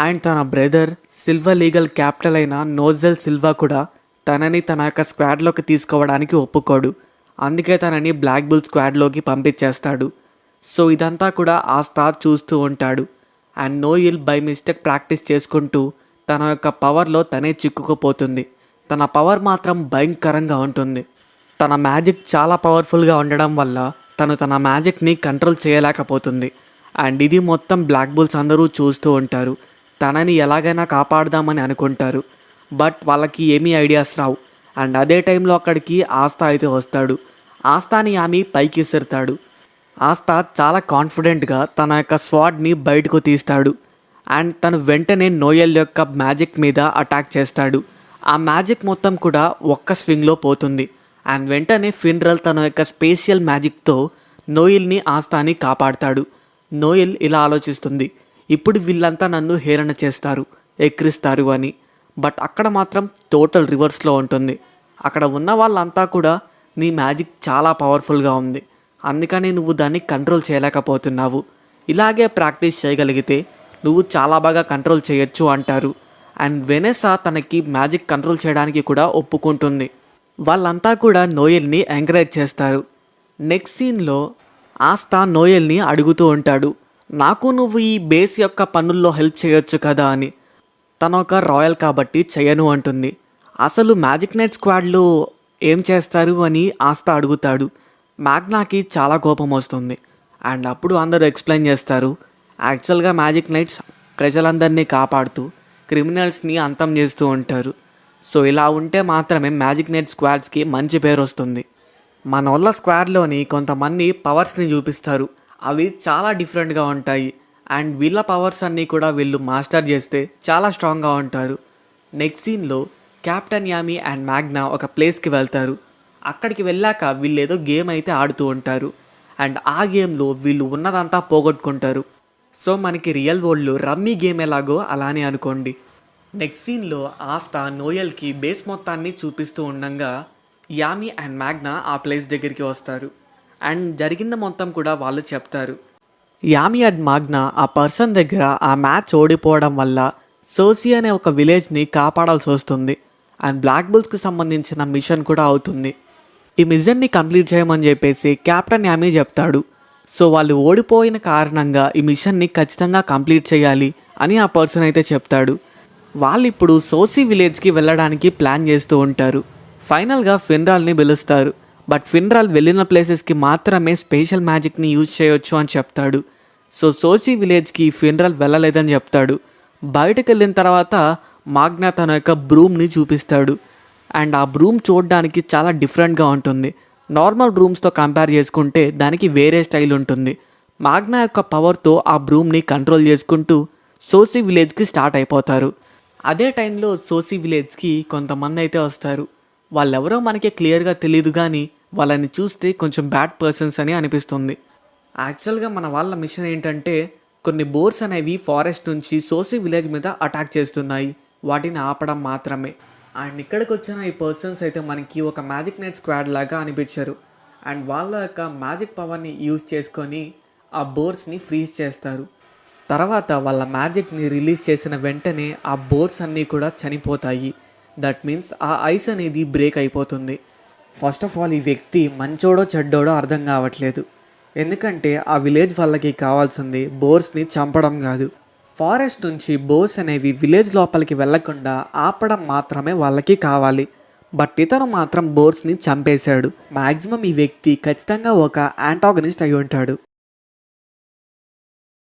అండ్ తన బ్రదర్ సిల్వర్ లీగల్ క్యాపిటల్ అయిన నోజెల్ సిల్వా కూడా తనని తన యొక్క స్క్వాడ్లోకి తీసుకోవడానికి ఒప్పుకోడు. అందుకే తనని బ్లాక్ బుల్ స్క్వాడ్లోకి పంపించేస్తాడు. సో ఇదంతా కూడా ఆస్తా చూస్తూ ఉంటాడు. And Noel by mistake practice చేసుకుంటూ తన యొక్క పవర్లో తనే చిక్కుకుపోతుంది. తన పవర్ మాత్రం భయంకరంగా ఉంటుంది. తన మ్యాజిక్ చాలా పవర్ఫుల్గా ఉండడం వల్ల తను తన మ్యాజిక్ని కంట్రోల్ చేయలేకపోతుంది. అండ్ ఇది మొత్తం బ్లాక్ బుల్స్ అందరూ చూస్తూ ఉంటారు. తనని ఎలాగైనా కాపాడదామని అనుకుంటారు, బట్ వాళ్ళకి ఏమీ ఐడియాస్ రావు. అండ్ అదే టైంలో అక్కడికి ఆస్థా అయితే వస్తాడు. ఆస్థాని ఆమె పైకి విసురుతాడు. ఆస్థా చాలా కాన్ఫిడెంట్గా తన యొక్క స్వాడ్ని బయటకు తీస్తాడు. అండ్ తను వెంటనే నోయల్ యొక్క మ్యాజిక్ మీద అటాక్ చేస్తాడు. ఆ మ్యాజిక్ మొత్తం కూడా ఒక్క స్వింగ్లో పోతుంది. అండ్ వెంటనే ఫిన్రల్ తన యొక్క స్పేషియల్ మ్యాజిక్తో నోయల్ని ఆస్థాని కాపాడతాడు. నోయల్ ఇలా ఆలోచిస్తుంది, ఇప్పుడు వీళ్ళంతా నన్ను హేళన చేస్తారు, ఎక్కిరిస్తారు అని. బట్ అక్కడ మాత్రం టోటల్ రివర్స్లో ఉంటుంది. అక్కడ ఉన్న వాళ్ళంతా కూడా నీ మ్యాజిక్ చాలా పవర్ఫుల్గా ఉంది, అందుకని నువ్వు దాన్ని కంట్రోల్ చేయలేకపోతున్నావు. ఇలాగే ప్రాక్టీస్ చేయగలిగితే నువ్వు చాలా బాగా కంట్రోల్ చేయొచ్చు అంటారు. అండ్ వెనెసా తనకి మ్యాజిక్ కంట్రోల్ చేయడానికి కూడా ఒప్పుకుంటుంది. వాళ్ళంతా కూడా నోయల్ని ఎంకరేజ్ చేస్తారు. నెక్స్ట్ సీన్లో ఆస్థా నోయల్ని అడుగుతూ ఉంటాడు, నాకు నువ్వు ఈ బేస్ యొక్క పనుల్లో హెల్ప్ చేయొచ్చు కదా అని. తను ఒక రాయల్ కాబట్టి చెయ్యను అంటుంది. అసలు మ్యాజిక్ నైట్ స్క్వాడ్లో ఏం చేస్తారు అని ఆస్థా అడుగుతాడు. మ్యాగ్నాకి చాలా కోపం వస్తుంది. అండ్ అప్పుడు అందరూ ఎక్స్ప్లెయిన్ చేస్తారు, యాక్చువల్గా మ్యాజిక్ నైట్స్ ప్రజలందరినీ కాపాడుతూ క్రిమినల్స్ని అంతం చేస్తూ ఉంటారు. సో ఇలా ఉంటే మాత్రమే మ్యాజిక్ నైట్ స్క్వాడ్స్కి మంచి పేరు వస్తుంది. మన వాళ్ళ స్క్వాడ్లోని కొంతమంది పవర్స్ని చూపిస్తారు, అవి చాలా డిఫరెంట్గా ఉంటాయి. అండ్ వీళ్ళ పవర్స్ అన్నీ కూడా వీళ్ళు మాస్టర్ చేస్తే చాలా స్ట్రాంగ్గా ఉంటారు. నెక్స్ట్ సీన్లో కెప్టెన్ యామి అండ్ మ్యాగ్నా ఒక ప్లేస్కి వెళ్తారు. అక్కడికి వెళ్ళాక వీళ్ళు ఏదో గేమ్ అయితే ఆడుతూ ఉంటారు. అండ్ ఆ గేమ్లో వీళ్ళు ఉన్నదంతా పోగొట్టుకుంటారు. సో మనకి రియల్ వరల్డ్లో రమ్మీ గేమ్ ఎలాగో అలానే అనుకోండి. నెక్స్ట్ సీన్లో ఆస్థా నోయల్కి బేస్ మొత్తాన్ని చూపిస్తూ ఉండగా యామి అండ్ మ్యాగ్నా ఆ ప్లేస్ దగ్గరికి వస్తారు. అండ్ జరిగింది మొత్తం కూడా వాళ్ళు చెప్తారు. యామి అండ్ మ్యాగ్నా ఆ పర్సన్ దగ్గర ఆ మ్యాచ్ ఓడిపోవడం వల్ల సోసి అనే ఒక విలేజ్ని కాపాడాల్సి వస్తుంది. అండ్ బ్లాక్ బుల్స్కి సంబంధించిన మిషన్ కూడా అవుతుంది. ఈ మిషన్ని కంప్లీట్ చేయమని చెప్పేసి కెప్టెన్ యామి చెప్తాడు. సో వాళ్ళు ఓడిపోయిన కారణంగా ఈ మిషన్ని ఖచ్చితంగా కంప్లీట్ చేయాలి అని ఆ పర్సన్ అయితే చెప్తాడు. వాళ్ళు ఇప్పుడు సోసి విలేజ్కి వెళ్ళడానికి ప్లాన్ చేస్తూ ఉంటారు. ఫైనల్గా ఫిన్రాల్ని పిలుస్తారు. బట్ ఫిన్రాల్ వెళ్ళిన ప్లేసెస్కి మాత్రమే స్పెషల్ మ్యాజిక్ని యూజ్ చేయొచ్చు అని చెప్తాడు. సో సోసి విలేజ్కి ఫిన్రాల్ వెళ్ళలేదని చెప్తాడు. బయటకు వెళ్ళిన తర్వాత మాగ్నా తన యొక్క బ్రూమ్ని చూపిస్తాడు. అండ్ ఆ బ్రూమ్ చూడడానికి చాలా డిఫరెంట్గా ఉంటుంది. నార్మల్ బ్రూమ్స్తో కంపేర్ చేసుకుంటే దానికి వేరే స్టైల్ ఉంటుంది. మాగ్నా యొక్క పవర్తో ఆ బ్రూమ్ని కంట్రోల్ చేసుకుంటూ సోసి విలేజ్కి స్టార్ట్ అయిపోతారు. అదే టైంలో సోసి విలేజ్కి కొంతమంది అయితే వస్తారు. వాళ్ళెవరో మనకి క్లియర్గా తెలియదు, కానీ వాళ్ళని చూస్తే కొంచెం బ్యాడ్ పర్సన్స్ అని అనిపిస్తుంది. యాక్చువల్గా మన వాళ్ళ మిషన్ ఏంటంటే కొన్ని బోర్స్ అనేవి ఫారెస్ట్ నుంచి సోసి విలేజ్ మీద అటాక్ చేస్తున్నాయి, వాటిని ఆపడం మాత్రమే. అండ్ ఇక్కడికి వచ్చిన ఈ పర్సన్స్ అయితే మనకి ఒక మ్యాజిక్ నైట్ స్క్వాడ్ లాగా అనిపించారు. అండ్ వాళ్ళ యొక్క మ్యాజిక్ పవర్ని యూజ్ చేసుకొని ఆ బోర్స్ని ఫ్రీజ్ చేస్తారు. తర్వాత వాళ్ళ మ్యాజిక్ని రిలీజ్ చేసిన వెంటనే ఆ బోర్స్ అన్నీ కూడా చనిపోతాయి. దట్ మీన్స్ ఆ ఐస్ అనేది బ్రేక్ అయిపోతుంది. ఫస్ట్ ఆఫ్ ఆల్ ఈ వ్యక్తి మంచోడో చెడ్డోడో అర్థం కావట్లేదు. ఎందుకంటే ఆ విలేజ్ వాళ్ళకి కావాల్సింది బోర్స్ని చంపడం కాదు, ఫారెస్ట్ నుంచి బోర్స్ అనేవి విలేజ్ లోపలికి వెళ్లకుండా ఆపడం మాత్రమే వాళ్ళకి కావాలి. బట్ ఇతను మాత్రం బోర్స్ని చంపేశాడు. మ్యాక్సిమం ఈ వ్యక్తి ఖచ్చితంగా ఒక యాంటాగనిస్ట్ అయి ఉంటాడు.